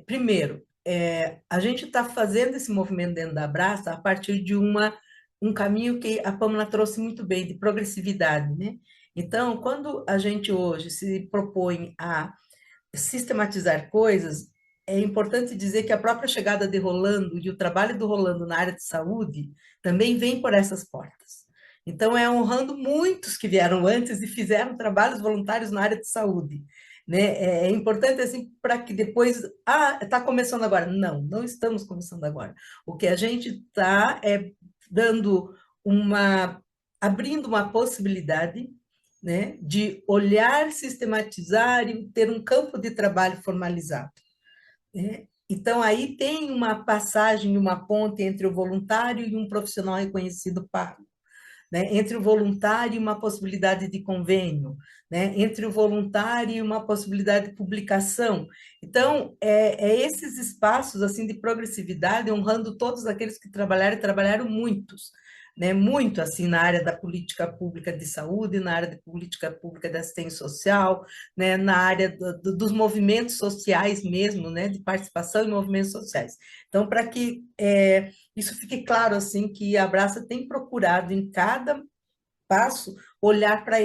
Speaker 1: Primeiro, a gente está fazendo esse movimento dentro da Abraça a partir de um caminho que a Pâmela trouxe muito bem, de progressividade, né? Então, quando a gente hoje se propõe a sistematizar coisas, é importante dizer que a própria chegada de Rolando e o trabalho do Rolando na área de saúde também vem por essas portas. Então, é honrando muitos que vieram antes e fizeram trabalhos voluntários na área de saúde. Né? É importante assim para que depois, está começando agora. Não, não estamos começando agora. O que a gente está dando abrindo uma possibilidade, né, de olhar, sistematizar e ter um campo de trabalho formalizado. Então, aí tem uma passagem, uma ponte entre o voluntário e um profissional reconhecido pago, né? Entre o voluntário e uma possibilidade de convênio, né? Entre o voluntário e uma possibilidade de publicação. Então, esses espaços assim de progressividade, honrando todos aqueles que trabalharam, e trabalharam muitos, né? Muito assim na área da política pública de saúde, na área de política pública de assistência social, né? Na área dos movimentos sociais mesmo, né? De participação em movimentos sociais. Então, para que isso fique claro assim que a Abraça tem procurado em cada passo olhar para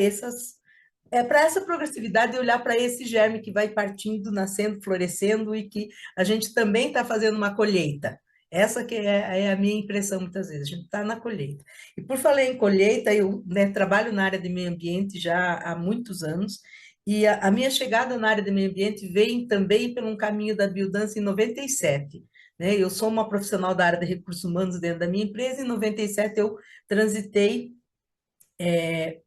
Speaker 1: para essa progressividade e olhar para esse germe que vai partindo, nascendo, florescendo e que a gente também está fazendo uma colheita. Essa que é a minha impressão muitas vezes, a gente está na colheita. E por falar em colheita, eu, né, trabalho na área de meio ambiente já há muitos anos, e a minha chegada na área de meio ambiente veio também por um caminho da biodança em 97. Né? Eu sou uma profissional da área de recursos humanos dentro da minha empresa, e em 97 eu transitei,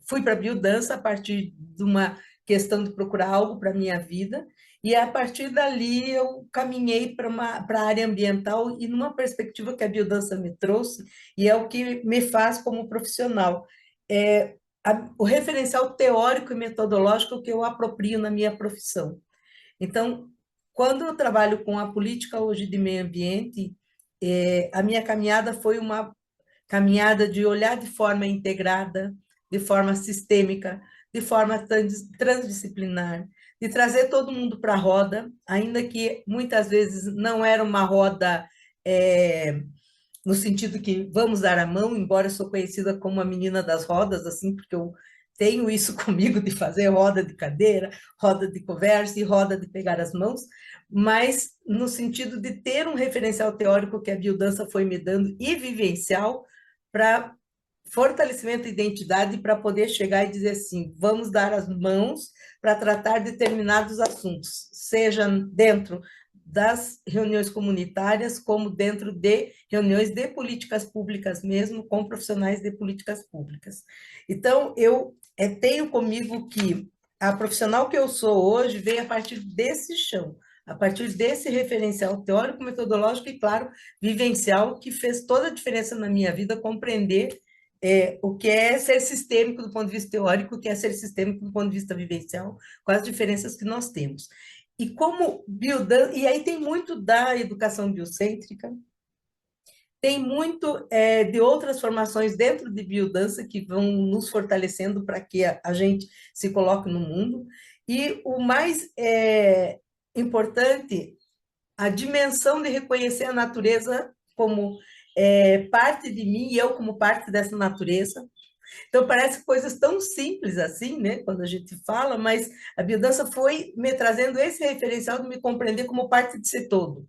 Speaker 1: fui para a biodança a partir de uma questão de procurar algo para a minha vida, e a partir dali eu caminhei para a área ambiental e numa perspectiva que a biodança me trouxe, e é o que me faz como profissional. O referencial teórico e metodológico que eu aproprio na minha profissão. Então, quando eu trabalho com a política hoje de meio ambiente, a minha caminhada foi uma caminhada de olhar de forma integrada, de forma sistêmica, de forma transdisciplinar, de trazer todo mundo para a roda, ainda que muitas vezes não era uma roda no sentido que vamos dar a mão, embora eu sou conhecida como a menina das rodas, assim, porque eu tenho isso comigo de fazer roda de cadeira, roda de conversa e roda de pegar as mãos, mas no sentido de ter um referencial teórico que a biodança foi me dando e vivencial para fortalecimento da identidade para poder chegar e dizer assim, vamos dar as mãos para tratar determinados assuntos, seja dentro das reuniões comunitárias, como dentro de reuniões de políticas públicas mesmo, com profissionais de políticas públicas. Então, eu tenho comigo que a profissional que eu sou hoje veio a partir desse chão, a partir desse referencial teórico, metodológico e, claro, vivencial, que fez toda a diferença na minha vida, compreender o que é ser sistêmico do ponto de vista teórico, o que é ser sistêmico do ponto de vista vivencial, quais as diferenças que nós temos. E como biodança, e aí tem muito da educação biocêntrica, tem muito de outras formações dentro de biodança que vão nos fortalecendo para que a gente se coloque no mundo. E o mais importante, a dimensão de reconhecer a natureza como parte de mim e eu como parte dessa natureza. Então, parece coisas tão simples assim, né, quando a gente fala, mas a biodança foi me trazendo esse referencial de me compreender como parte de ser todo,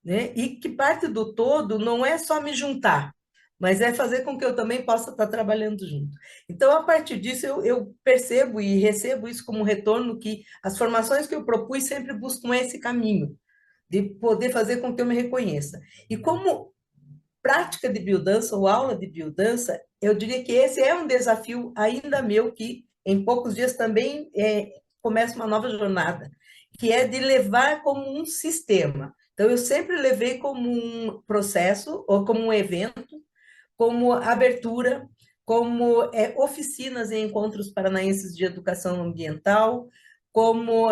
Speaker 1: né? E que parte do todo não é só me juntar, mas é fazer com que eu também possa estar trabalhando junto. Então, a partir disso, eu percebo e recebo isso como retorno, que as formações que eu propus sempre buscam esse caminho, de poder fazer com que eu me reconheça. E como prática de biodança ou aula de biodança, eu diria que esse é um desafio ainda meu, que em poucos dias também começa uma nova jornada, que é de levar como um sistema. Então, eu sempre levei como um processo, ou como um evento, como abertura, como oficinas e encontros paranaenses de educação ambiental, como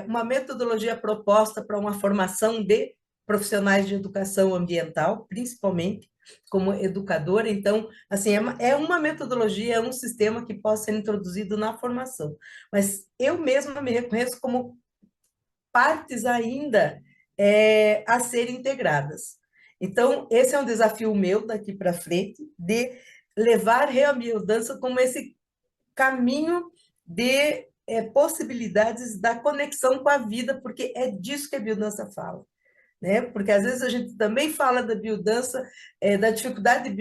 Speaker 1: uma metodologia proposta para uma formação de profissionais de educação ambiental, principalmente como educadora. Então, assim, é uma metodologia, é um sistema que pode ser introduzido na formação. Mas eu mesma me reconheço como partes ainda a serem integradas. Então, esse é um desafio meu daqui para frente, de levar a biodança como esse caminho de possibilidades da conexão com a vida, porque é disso que a biodança fala. Né? Porque às vezes a gente também fala da biodança, da dificuldade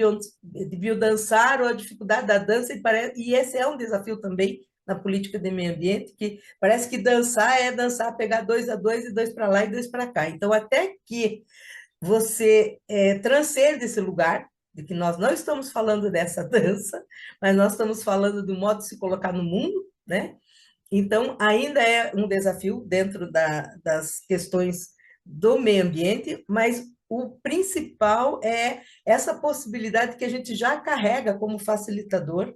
Speaker 1: de biodançar ou a dificuldade da dança, e esse é um desafio também na política de meio ambiente, que parece que dançar é dançar, pegar 2 a 2 e 2 para lá e 2 para cá. Então, até que você transcende esse lugar, de que nós não estamos falando dessa dança, mas nós estamos falando do modo de se colocar no mundo, né? Então, ainda é um desafio dentro das questões do meio ambiente, mas o principal é essa possibilidade que a gente já carrega como facilitador,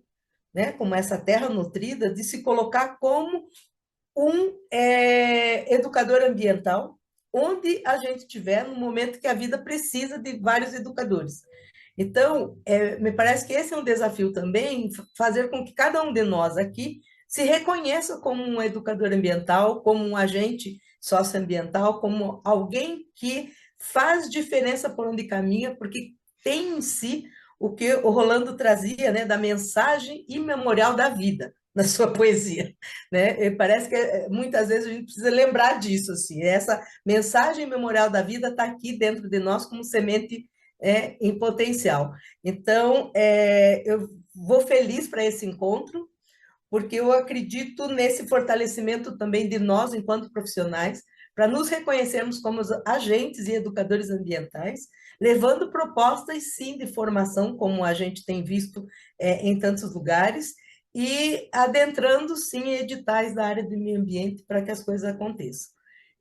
Speaker 1: né, como essa terra nutrida, de se colocar como um educador ambiental, onde a gente estiver no momento que a vida precisa de vários educadores. Então, me parece que esse é um desafio também, fazer com que cada um de nós aqui se reconheça como um educador ambiental, como um agente socioambiental, como alguém que faz diferença por onde caminha, porque tem em si o que o Rolando trazia, né, da mensagem imemorial da vida na sua poesia, né? E parece que muitas vezes a gente precisa lembrar disso, assim, essa mensagem imemorial da vida está aqui dentro de nós como semente em potencial. Então, eu vou feliz para esse encontro, porque eu acredito nesse fortalecimento também de nós, enquanto profissionais, para nos reconhecermos como agentes e educadores ambientais, levando propostas, sim, de formação, como a gente tem visto em tantos lugares, e adentrando, sim, editais da área do meio ambiente para que as coisas aconteçam.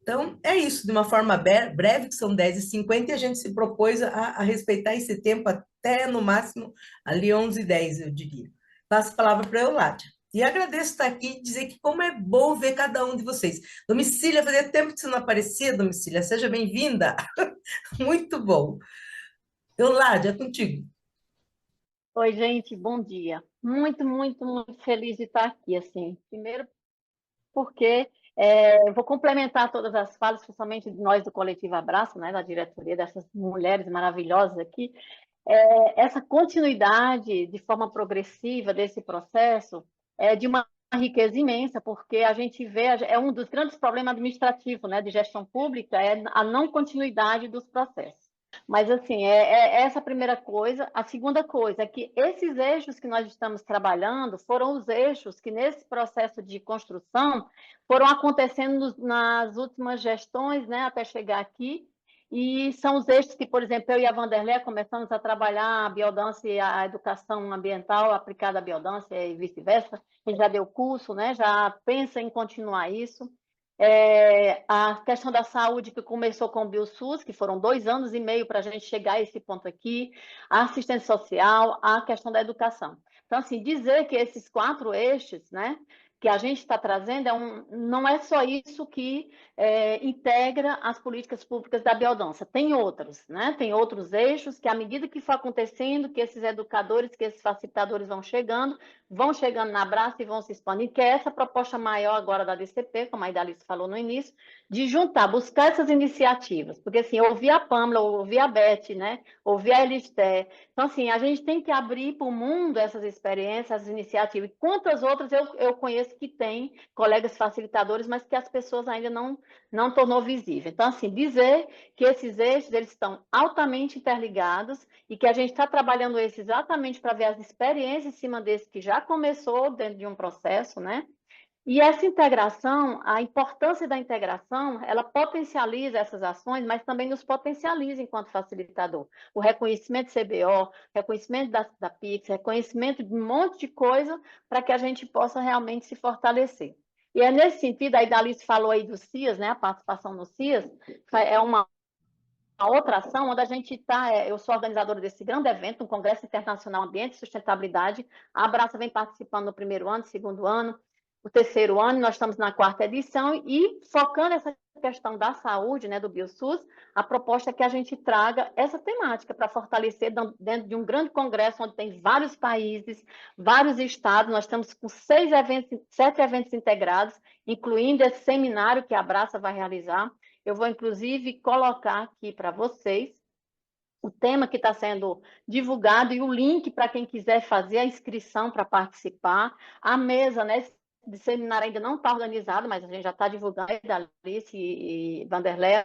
Speaker 1: Então, é isso, de uma forma breve, que são 10h50, e a gente se propôs a respeitar esse tempo até, no máximo, ali 11h10, eu diria. Passo a palavra para a Euládia. E agradeço estar aqui e dizer que como é bom ver cada um de vocês. Domicília, fazia tempo que você não aparecia, Domicília. Seja bem-vinda. Muito bom. Euládia, é contigo.
Speaker 7: Oi, gente, bom dia. Muito, muito, muito feliz de estar aqui, assim. Primeiro porque eu vou complementar todas as falas, principalmente de nós do Coletivo Abraço, né, da diretoria, dessas mulheres maravilhosas aqui. Essa continuidade de forma progressiva desse processo é de uma riqueza imensa, porque a gente vê, é um dos grandes problemas administrativos, né, de gestão pública, é a não continuidade dos processos. Mas, assim, essa a primeira coisa. A segunda coisa é que esses eixos que nós estamos trabalhando foram os eixos que, nesse processo de construção, foram acontecendo nas últimas gestões, né, até chegar aqui, e são os eixos que, por exemplo, eu e a Vanderlei começamos a trabalhar a biodança e a educação ambiental aplicada à biodança e vice-versa. A gente já deu curso, né, já pensa em continuar isso. A questão da saúde, que começou com o BioSUS, que foram 2 anos e meio para a gente chegar a esse ponto aqui, a assistência social, a questão da educação. Então, assim, dizer que esses 4 eixos, né, que a gente está trazendo, não é só isso que integra as políticas públicas da biodança. Tem outros, né? Tem outros eixos que, à medida que for acontecendo, que esses educadores, que esses facilitadores vão chegando na Abraça e vão se expandindo, que é essa proposta maior agora da DCP, como a Idalice falou no início, de juntar, buscar essas iniciativas. Porque, assim, eu ouvi a Pâmela, ouvi a Beth, né? Ouvi a Elisté. Então, assim, a gente tem que abrir para o mundo essas experiências, essas iniciativas. E quantas outras eu conheço que tem colegas facilitadores, mas que as pessoas ainda não tornou visível. Então, assim, dizer que esses eixos eles estão altamente interligados e que a gente está trabalhando esse exatamente para ver as experiências em cima desse que já começou dentro de um processo, né? E essa integração, a importância da integração, ela potencializa essas ações, mas também nos potencializa enquanto facilitador. O reconhecimento do CBO, reconhecimento da PIX, reconhecimento de um monte de coisa para que a gente possa realmente se fortalecer. E é nesse sentido, a Idalice falou aí do CIAS, né? A participação no CIAS é uma outra ação onde a gente está, eu sou organizadora desse grande evento, um Congresso Internacional Ambiente e Sustentabilidade. A Abraça vem participando no 1º ano, 2º ano, o 3º ano, nós estamos na 4ª edição, e focando essa questão da saúde, né, do BioSUS, a proposta é que a gente traga essa temática para fortalecer dentro de um grande congresso, onde tem vários países, vários estados. Nós estamos com 7 eventos integrados, incluindo esse seminário que a Abraça vai realizar. Eu vou, inclusive, colocar aqui para vocês o tema que está sendo divulgado e o link para quem quiser fazer a inscrição para participar. A mesa, né, de seminário ainda não está organizada, mas a gente já está divulgando, da Alice e Vanderlei.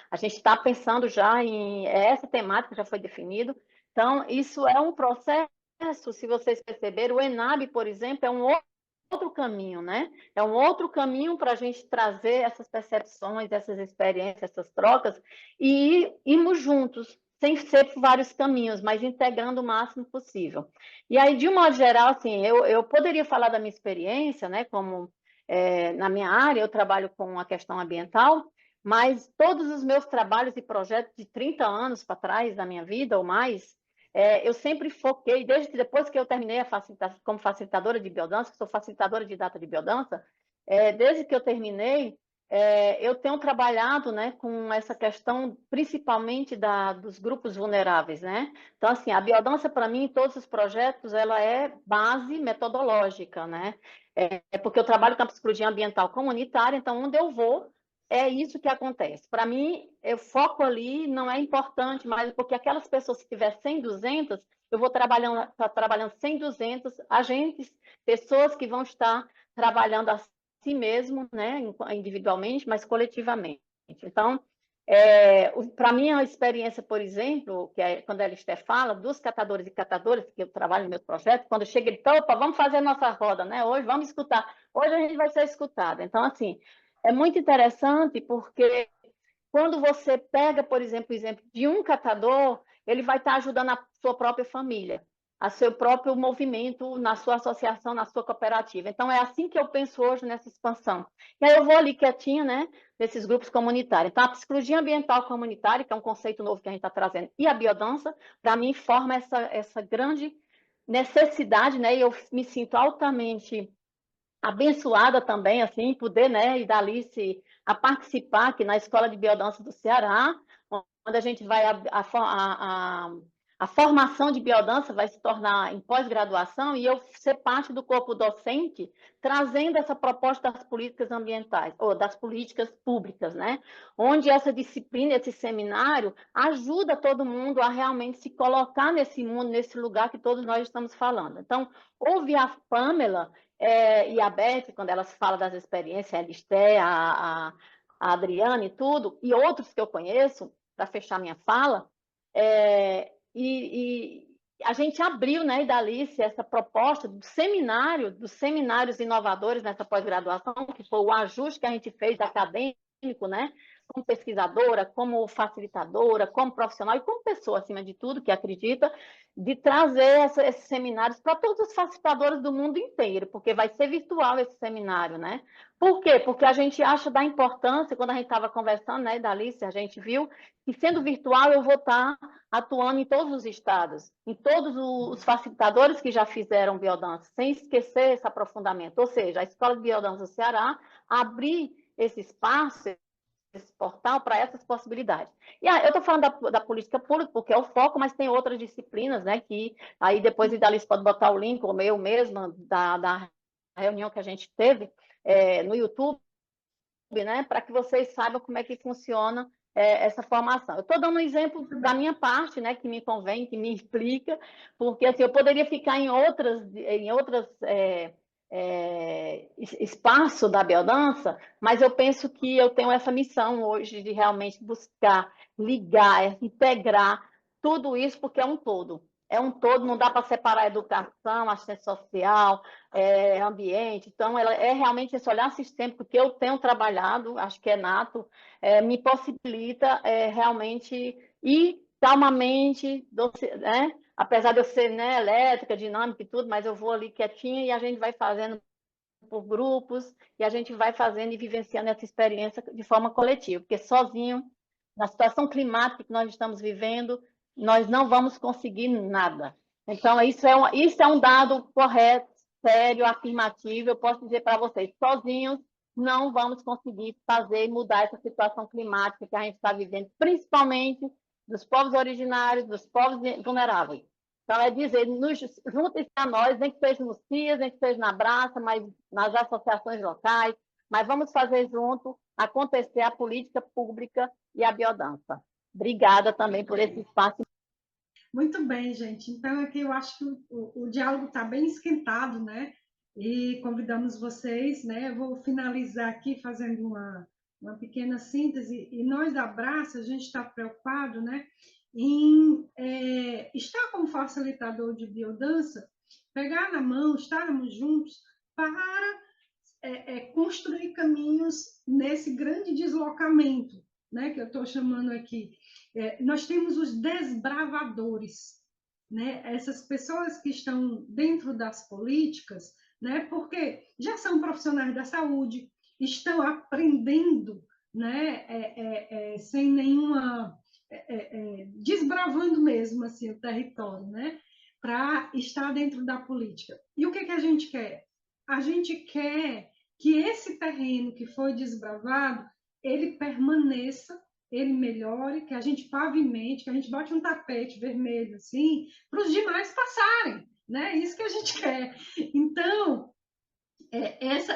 Speaker 7: A gente está pensando já em essa temática, já foi definido. Então, isso é um processo, se vocês perceberam, o ENAB, por exemplo, é um outro caminho, né? É um outro caminho para a gente trazer essas percepções, essas experiências, essas trocas, e irmos juntos, sem ser por vários caminhos, mas integrando o máximo possível. E aí, de um modo geral, assim, eu poderia falar da minha experiência, né? Como na minha área, eu trabalho com a questão ambiental, mas todos os meus trabalhos e projetos de 30 anos para trás da minha vida ou mais, eu sempre foquei, desde depois que eu terminei como facilitadora de biodança, que sou facilitadora de data de biodança, desde que eu terminei, eu tenho trabalhado, né, com essa questão, principalmente dos grupos vulneráveis, né? Então, assim, a biodança, para mim, em todos os projetos, ela é base metodológica, né? Porque eu trabalho com a psicologia ambiental comunitária, então, onde eu vou, é isso que acontece. Para mim, eu foco ali não é importante, mas porque aquelas pessoas, se tiver 100, 200, eu vou trabalhando 100, 200 agentes, pessoas que vão estar trabalhando a si mesmo, né, individualmente, mas coletivamente. Então, para mim, a experiência, por exemplo, que é quando a Alistair fala, dos catadores e catadoras, que eu trabalho no meu projeto, quando chega ele, opa, vamos fazer a nossa roda, né? Hoje vamos escutar. Hoje a gente vai ser escutada. Então, assim, é muito interessante porque quando você pega, por exemplo, o exemplo de um catador, ele vai estar ajudando a sua própria família, a seu próprio movimento, na sua associação, na sua cooperativa. Então, é assim que eu penso hoje nessa expansão. E aí eu vou ali quietinha, né, nesses grupos comunitários. Então, a psicologia ambiental comunitária, que é um conceito novo que a gente está trazendo, e a biodança, para mim, forma essa grande necessidade, né, e eu me sinto altamente abençoada também, assim, poder, né, e da Alice a participar aqui na Escola de Biodança do Ceará, onde a gente vai, a formação de biodança vai se tornar em pós-graduação, e eu ser parte do corpo docente, trazendo essa proposta das políticas ambientais, ou das políticas públicas, né, onde essa disciplina, esse seminário, ajuda todo mundo a realmente se colocar nesse mundo, nesse lugar que todos nós estamos falando. Então, ouvir a Pamela, e a Beth, quando elas falam das experiências, a Alistair, a Adriana e tudo, e outros que eu conheço, para fechar minha fala, e a gente abriu, né, e da Alice, essa proposta do seminário, dos seminários inovadores nessa pós-graduação, que foi o ajuste que a gente fez acadêmico, né, como pesquisadora, como facilitadora, como profissional e como pessoa, acima de tudo, que acredita, de trazer esses seminários para todos os facilitadores do mundo inteiro, porque vai ser virtual esse seminário, né? Por quê? Porque a gente acha da importância, quando a gente estava conversando, né, da Alice, a gente viu que, sendo virtual, eu vou estar atuando em todos os estados, em todos os facilitadores que já fizeram biodança, sem esquecer esse aprofundamento. Ou seja, a Escola de Biodança do Ceará abrir esse espaço, esse portal para essas possibilidades. E eu estou falando da política pública, porque é o foco, mas tem outras disciplinas, né, que aí depois a Idalice pode botar o link, ou eu mesma, da reunião que a gente teve no YouTube, né, para que vocês saibam como é que funciona essa formação. Eu estou dando um exemplo da minha parte, né, que me convém, que me explica, porque assim, eu poderia ficar em outras espaço da biodança, mas eu penso que eu tenho essa missão hoje de realmente buscar, ligar, integrar tudo isso, porque é um todo. É um todo, não dá para separar a educação, assistência social, ambiente. Então, ela é realmente esse olhar sistêmico que eu tenho trabalhado, acho que é nato, me possibilita realmente ir calmamente, né? Apesar de eu ser, né, elétrica, dinâmica e tudo, mas eu vou ali quietinha e a gente vai fazendo por grupos, e a gente vai fazendo e vivenciando essa experiência de forma coletiva, porque sozinho, na situação climática que nós estamos vivendo, nós não vamos conseguir nada. Então, isso é um dado correto, sério, afirmativo, eu posso dizer para vocês, sozinhos não vamos conseguir fazer e mudar essa situação climática que a gente está vivendo, principalmente dos povos originários, dos povos vulneráveis. Então, é dizer, juntem-se a nós, nem que seja no CIAS, nem que seja na Abraça, mas nas associações locais, mas vamos fazer junto acontecer a política pública e a biodança. Obrigada também por esse espaço.
Speaker 2: Muito bem, gente. Então, aqui eu acho que o diálogo está bem esquentado, né? E convidamos vocês, né? Eu vou finalizar aqui fazendo uma pequena síntese. E nós da Abraça, a gente está preocupado, né, em estar como facilitador de biodança, pegar na mão, estarmos juntos para construir caminhos nesse grande deslocamento, né, que eu estou chamando aqui. Nós temos os desbravadores, né, essas pessoas que estão dentro das políticas, né, porque já são profissionais da saúde, estão aprendendo, né, sem nenhuma... desbravando mesmo assim, o território, né, para estar dentro da política. E o que a gente quer? A gente quer que esse terreno que foi desbravado, ele permaneça, ele melhore, que a gente pavimente, que a gente bote um tapete vermelho assim, para os demais passarem, né? Isso que a gente quer. Então,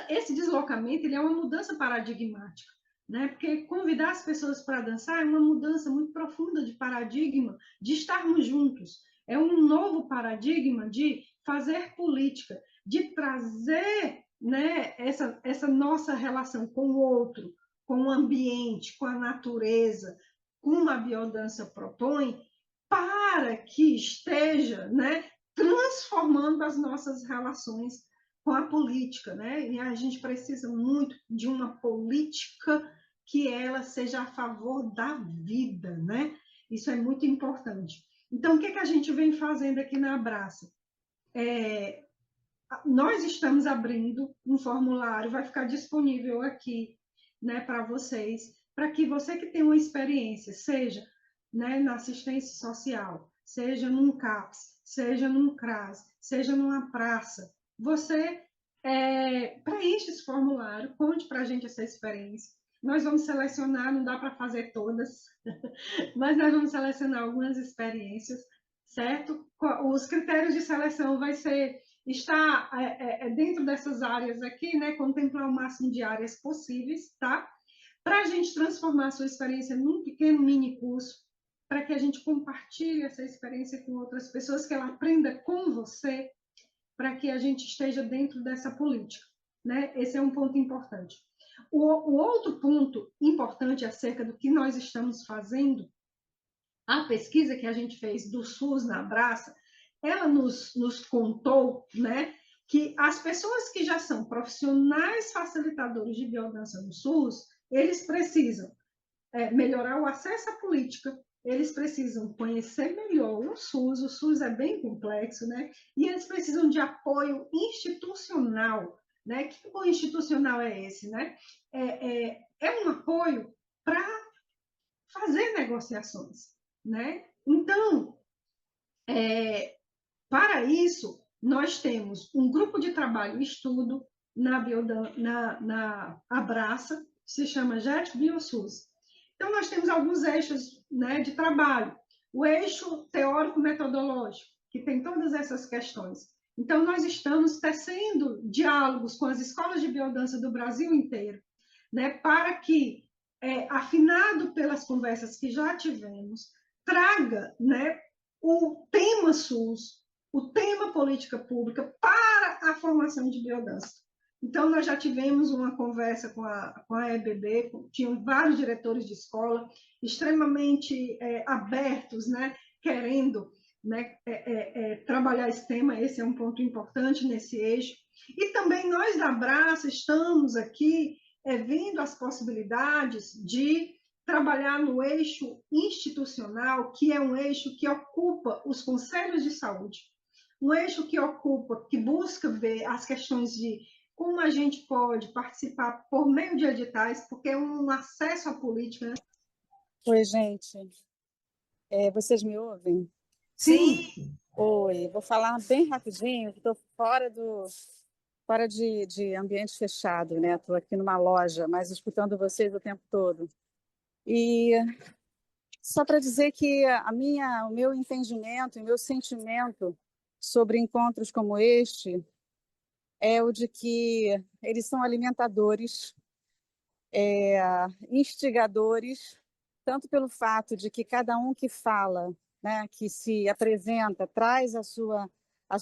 Speaker 2: esse deslocamento ele é uma mudança paradigmática, né? Porque convidar as pessoas para dançar é uma mudança muito profunda de paradigma, de estarmos juntos. É um novo paradigma de fazer política, de trazer, né, essa nossa relação com o outro, com o ambiente, com a natureza, como a biodança propõe, para que esteja, né, transformando as nossas relações com a política, né? E a gente precisa muito de uma política que ela seja a favor da vida, né? Isso é muito importante. Então, o que a gente vem fazendo aqui na Abraça? Nós estamos abrindo um formulário, vai ficar disponível aqui, né, para vocês, para que você que tem uma experiência, seja, né, na assistência social, seja num CAPS, seja num CRAS, seja numa praça, você preenche esse formulário, conte para a gente essa experiência. Nós vamos selecionar, não dá para fazer todas, mas nós vamos selecionar algumas experiências, certo? Os critérios de seleção vai ser estar dentro dessas áreas aqui, né? Contemplar o máximo de áreas possíveis, tá? Para a gente transformar a sua experiência num pequeno mini curso, para que a gente compartilhe essa experiência com outras pessoas, que ela aprenda com você, para que a gente esteja dentro dessa política, né? Esse é um ponto importante. O outro ponto importante acerca do que nós estamos fazendo, a pesquisa que a gente fez do SUS na Abraça, ela nos contou, né, que as pessoas que já são profissionais facilitadores de biodança no SUS, eles precisam melhorar o acesso à política, eles precisam conhecer melhor o SUS é bem complexo, né? E eles precisam de apoio institucional, né? Que apoio institucional é esse, né? É um apoio para fazer negociações, né? Então, para isso, nós temos um grupo de trabalho e estudo na Abraça, que se chama JET BioSUS. Então, nós temos alguns eixos, né, de trabalho. O eixo teórico-metodológico, que tem todas essas questões. Então, nós estamos tecendo diálogos com as escolas de biodança do Brasil inteiro, né, para que, afinado pelas conversas que já tivemos, traga, né, o tema SUS, o tema política pública para a formação de biodança. Então, nós já tivemos uma conversa com a EBB, tinham vários diretores de escola extremamente abertos, né, querendo, né, trabalhar esse tema. Esse é um ponto importante nesse eixo. E também nós da Abraça estamos aqui vendo as possibilidades de trabalhar no eixo institucional, que é um eixo que ocupa os conselhos de saúde, um eixo que busca ver as questões de como a gente pode participar por meio de editais, porque é um acesso à política. Né?
Speaker 8: Oi, gente. Vocês me ouvem?
Speaker 1: Sim.
Speaker 8: Oi, vou falar bem rapidinho, que estou fora de ambiente fechado, né? Estou aqui numa loja, mas escutando vocês o tempo todo. E só para dizer que o meu entendimento, o meu sentimento sobre encontros como este é o de que eles são alimentadores, instigadores, tanto pelo fato de que cada um que fala, né, que se apresenta, traz a sua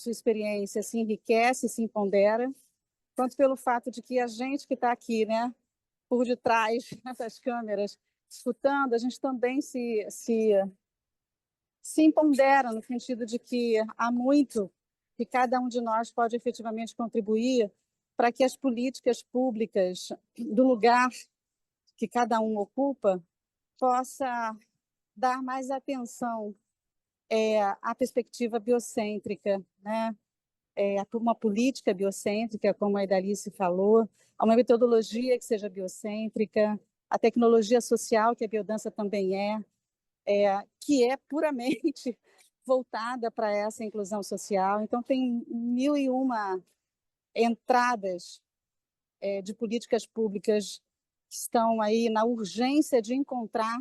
Speaker 8: experiência, se enriquece, se empodera, quanto pelo fato de que a gente que está aqui, né, por detrás dessas câmeras, escutando, a gente também se empodera no sentido de que há muito que cada um de nós pode efetivamente contribuir para que as políticas públicas do lugar que cada um ocupa possa dar mais atenção à perspectiva biocêntrica, né? A uma política biocêntrica, como a Idalice falou, a uma metodologia que seja biocêntrica, a tecnologia social, que a biodança também que é puramente voltada para essa inclusão social. Então, tem 1001 entradas de políticas públicas que estão aí na urgência de encontrar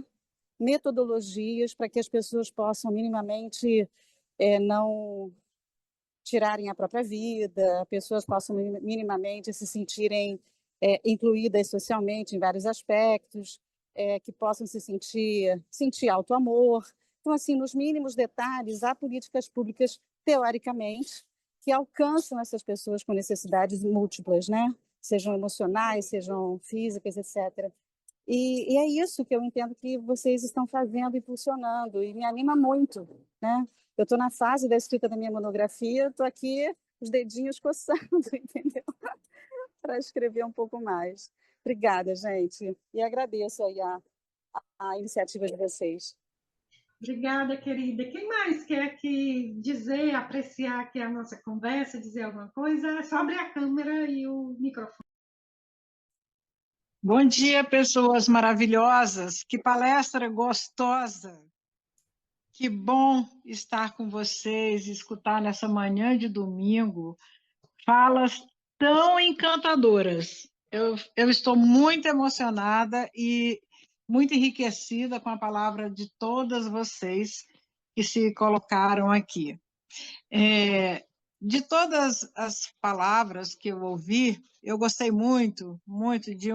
Speaker 8: metodologias para que as pessoas possam minimamente não tirarem a própria vida, pessoas possam minimamente se sentirem incluídas socialmente em vários aspectos, que possam se sentir auto-amor. Então, assim, nos mínimos detalhes, há políticas públicas, teoricamente, que alcançam essas pessoas com necessidades múltiplas, né? Sejam emocionais, sejam físicas, etc. E é isso que eu entendo que vocês estão fazendo, impulsionando, e me anima muito, né? Eu estou na fase da escrita da minha monografia, estou aqui, os dedinhos coçando, entendeu? Para escrever um pouco mais. Obrigada, gente. E agradeço aí a iniciativa de vocês.
Speaker 2: Obrigada, querida. Quem mais quer aqui dizer, apreciar aqui a nossa conversa, dizer alguma coisa? É só abrir a câmera e o microfone.
Speaker 9: Bom dia, pessoas maravilhosas. Que palestra gostosa. Que bom estar com vocês, escutar nessa manhã de domingo falas tão encantadoras. Eu estou muito emocionada e muito enriquecida com a palavra de todas vocês que se colocaram aqui. De todas as palavras que eu ouvi, eu gostei muito, muito de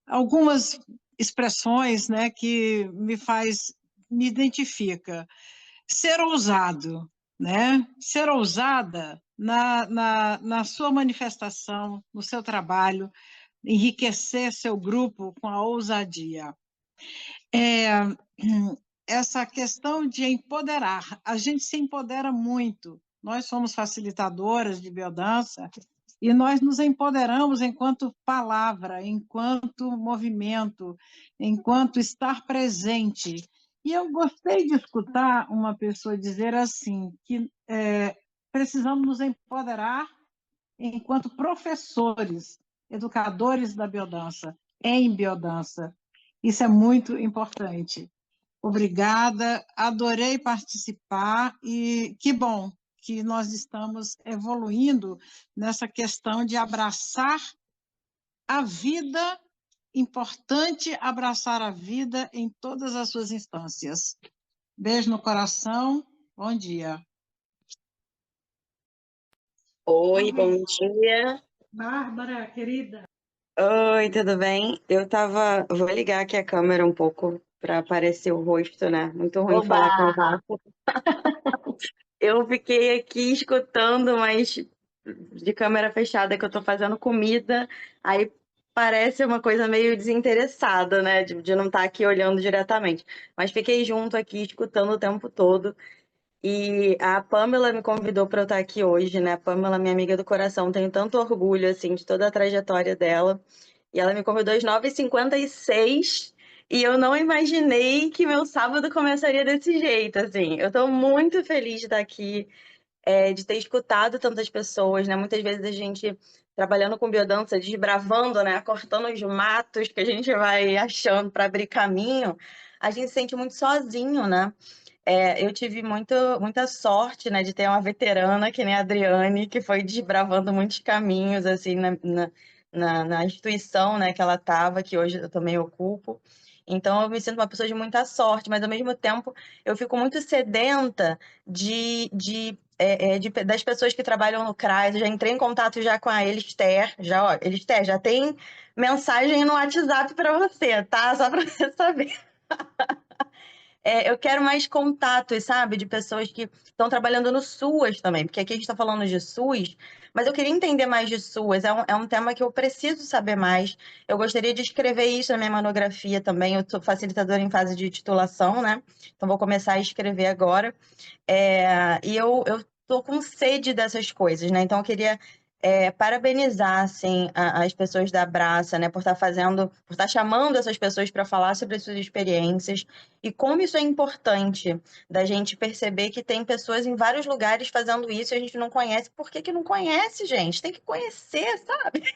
Speaker 9: algumas expressões, né, que me identifica. Ser ousado, né? Ser ousada na sua manifestação, no seu trabalho, enriquecer seu grupo com a ousadia. Essa questão de empoderar, a gente se empodera muito. Nós somos facilitadoras de biodança e nós nos empoderamos enquanto palavra, enquanto movimento, enquanto estar presente. E eu gostei de escutar uma pessoa dizer assim, que precisamos nos empoderar enquanto professores, educadores da biodança, em biodança. Isso é muito importante. Obrigada, adorei participar e que bom que nós estamos evoluindo nessa questão de abraçar a vida, importante abraçar a vida em todas as suas instâncias. Beijo no coração, bom dia.
Speaker 10: Oi, bom dia.
Speaker 2: Bárbara, querida.
Speaker 10: Oi, tudo bem? Vou ligar aqui a câmera um pouco para aparecer o rosto, né? Muito ruim
Speaker 7: Oba!
Speaker 10: falar com o rosto. Eu fiquei aqui escutando, mas de câmera fechada, que eu tô fazendo comida, aí parece uma coisa meio desinteressada, né? De não estar aqui olhando diretamente. Mas fiquei junto aqui, escutando o tempo todo. E a Pamela me convidou para eu estar aqui hoje, né? A Pamela, minha amiga do coração, tenho tanto orgulho, assim, de toda a trajetória dela. E ela me convidou às 9h56 e eu não imaginei que meu sábado começaria desse jeito, assim. Eu estou muito feliz de estar aqui, de ter escutado tantas pessoas, né? Muitas vezes a gente, trabalhando com biodança, desbravando, né? Cortando os matos que a gente vai achando para abrir caminho, a gente se sente muito sozinho, né? Eu tive muita sorte, né, de ter uma veterana que nem a Adriane, que foi desbravando muitos caminhos, assim, na instituição, né, que ela estava, que hoje eu também ocupo. Então, eu me sinto uma pessoa de muita sorte, mas, ao mesmo tempo, eu fico muito sedenta das pessoas que trabalham no CRAS. Eu já entrei em contato já com a Elister, Elister, já tem mensagem no WhatsApp para você, tá? Só para você saber. Eu quero mais contatos, sabe, de pessoas que estão trabalhando no SUAS também, porque aqui a gente está falando de SUS, mas eu queria entender mais de SUAS, é um tema que eu preciso saber mais. Eu gostaria de escrever isso na minha monografia também. Eu sou facilitadora em fase de titulação, né? Então vou começar a escrever agora. E eu tô com sede dessas coisas, né? Então eu queria parabenizar, assim, as pessoas da Abraça, né, por estar chamando essas pessoas para falar sobre as suas experiências e como isso é importante da gente perceber que tem pessoas em vários lugares fazendo isso e a gente não conhece. Por que que não conhece, gente? Tem que conhecer, sabe?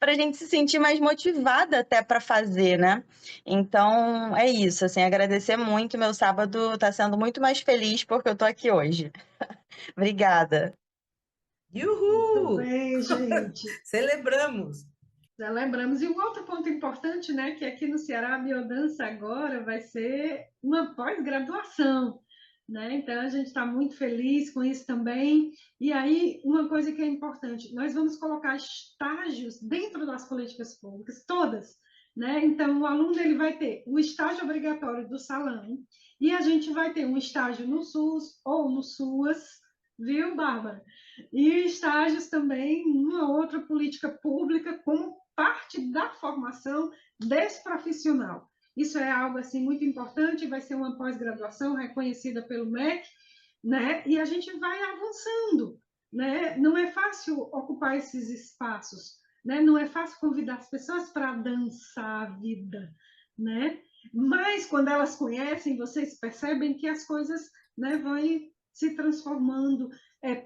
Speaker 10: para a gente se sentir mais motivada até para fazer, né? Então, é isso, assim, agradecer muito. Meu sábado está sendo muito mais feliz porque eu tô aqui hoje. Obrigada.
Speaker 2: Muito
Speaker 1: Uhul!
Speaker 2: bem, gente.
Speaker 1: Celebramos!
Speaker 2: Lembramos. E um outro ponto importante, né, que aqui no Ceará a biodança agora vai ser uma pós-graduação, né? Então a gente está muito feliz com isso também. E aí, uma coisa que é importante, nós vamos colocar estágios dentro das políticas públicas, todas, né? Então o aluno ele vai ter o estágio obrigatório do salão e a gente vai ter um estágio no SUS ou no SUAS, viu, Bárbara? E estágios também em uma outra política pública como parte da formação desse profissional. Isso é algo assim muito importante, vai ser uma pós-graduação reconhecida pelo MEC, né? E a gente vai avançando, né? Não é fácil ocupar esses espaços, né? Não é fácil convidar as pessoas para dançar a vida, né? Mas quando elas conhecem, vocês percebem que as coisas, né, vão se transformando.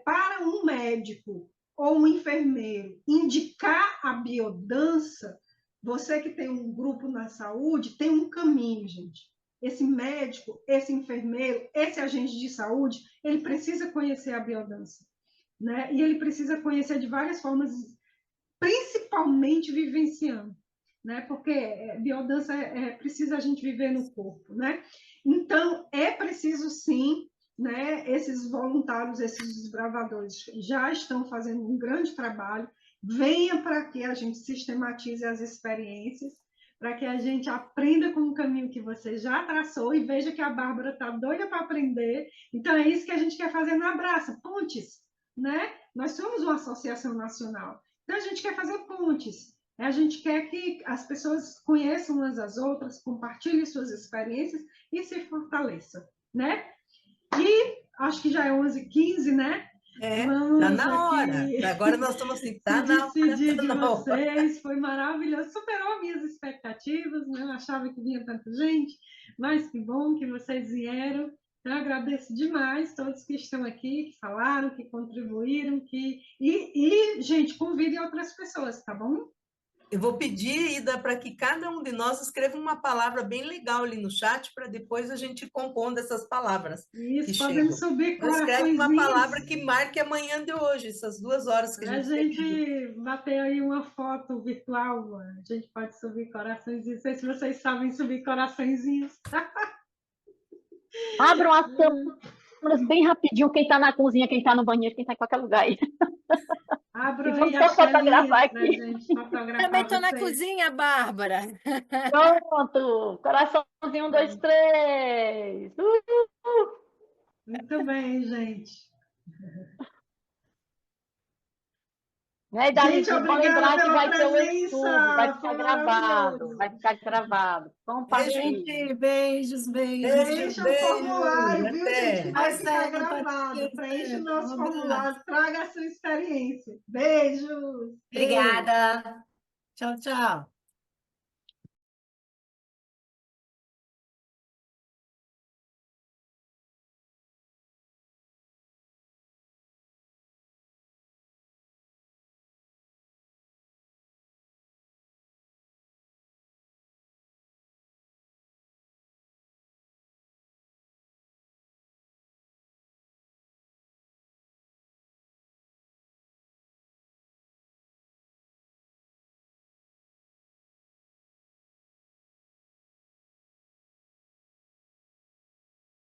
Speaker 2: Para um médico ou um enfermeiro indicar a biodança, você que tem um grupo na saúde, tem um caminho, gente. Esse médico, esse enfermeiro, esse agente de saúde, ele precisa conhecer a biodança, né? E ele precisa conhecer de várias formas, principalmente vivenciando, né? Porque biodança precisa a gente viver no corpo, né? Então, é preciso sim, né? Esses voluntários, esses desbravadores já estão fazendo um grande trabalho. Venha para que a gente sistematize as experiências, para que a gente aprenda com o caminho que você já traçou e veja que a Bárbara está doida para aprender. Então, é isso que a gente quer fazer no Abraça, pontes, né? Nós somos uma associação nacional, então a gente quer fazer pontes. A gente quer que as pessoas conheçam umas às outras, compartilhem suas experiências e se fortaleçam, né? E acho que já é 11h15, né?
Speaker 1: Tá na hora. Agora nós estamos assim, tá na hora,
Speaker 2: despedir
Speaker 1: tá
Speaker 2: de
Speaker 1: na hora.
Speaker 2: vocês, foi maravilhoso, superou minhas expectativas, né? Eu achava que vinha tanta gente, mas que bom que vocês vieram. Eu agradeço demais todos que estão aqui, que falaram, que contribuíram, gente, convidem outras pessoas, tá bom?
Speaker 1: Eu vou pedir, Ida, para que cada um de nós escreva uma palavra bem legal ali no chat, para depois a gente compondo essas palavras
Speaker 2: Isso,
Speaker 1: que
Speaker 2: podemos
Speaker 1: chegam.
Speaker 2: subir
Speaker 1: Então, escreve uma
Speaker 2: coraçõezinhos.
Speaker 1: palavra que marque a manhã de hoje, essas 2 horas que a
Speaker 2: A
Speaker 1: gente teve.
Speaker 2: gente bater aí uma foto virtual, a gente pode subir coraçõezinhos. Não sei se vocês sabem subir coraçõezinhos.
Speaker 7: Abram as câmeras bem rapidinho, quem está na cozinha, quem está no banheiro, quem está em qualquer lugar aí.
Speaker 2: Abram
Speaker 7: E vamos
Speaker 2: aí as
Speaker 7: fotografar
Speaker 2: telinhas pra
Speaker 7: aqui.
Speaker 2: gente fotografar
Speaker 3: Também estou na
Speaker 2: vocês.
Speaker 3: cozinha, Bárbara.
Speaker 7: Pronto, coraçãozinho, 1, 2, 3.
Speaker 2: Muito bem, gente.
Speaker 7: E daí,
Speaker 2: Gente,
Speaker 7: vou
Speaker 2: obrigada
Speaker 7: lembrar que
Speaker 2: pela
Speaker 7: vai ter o
Speaker 2: presença.
Speaker 7: YouTube, vai ficar
Speaker 2: Foi
Speaker 7: gravado,
Speaker 2: maravilhoso.
Speaker 7: vai ficar gravado. Compartilhe.
Speaker 6: Gente, beijos, beijos.
Speaker 2: Preencha o formulário, viu, gente, que
Speaker 1: Até.
Speaker 2: vai
Speaker 6: Mais
Speaker 2: ficar
Speaker 6: cedo,
Speaker 2: gravado.
Speaker 6: Patrícia.
Speaker 2: Preencha o nosso
Speaker 6: Um abraço.
Speaker 2: formulário, traga a sua experiência. Beijos.
Speaker 4: Obrigada.
Speaker 6: Tchau, tchau.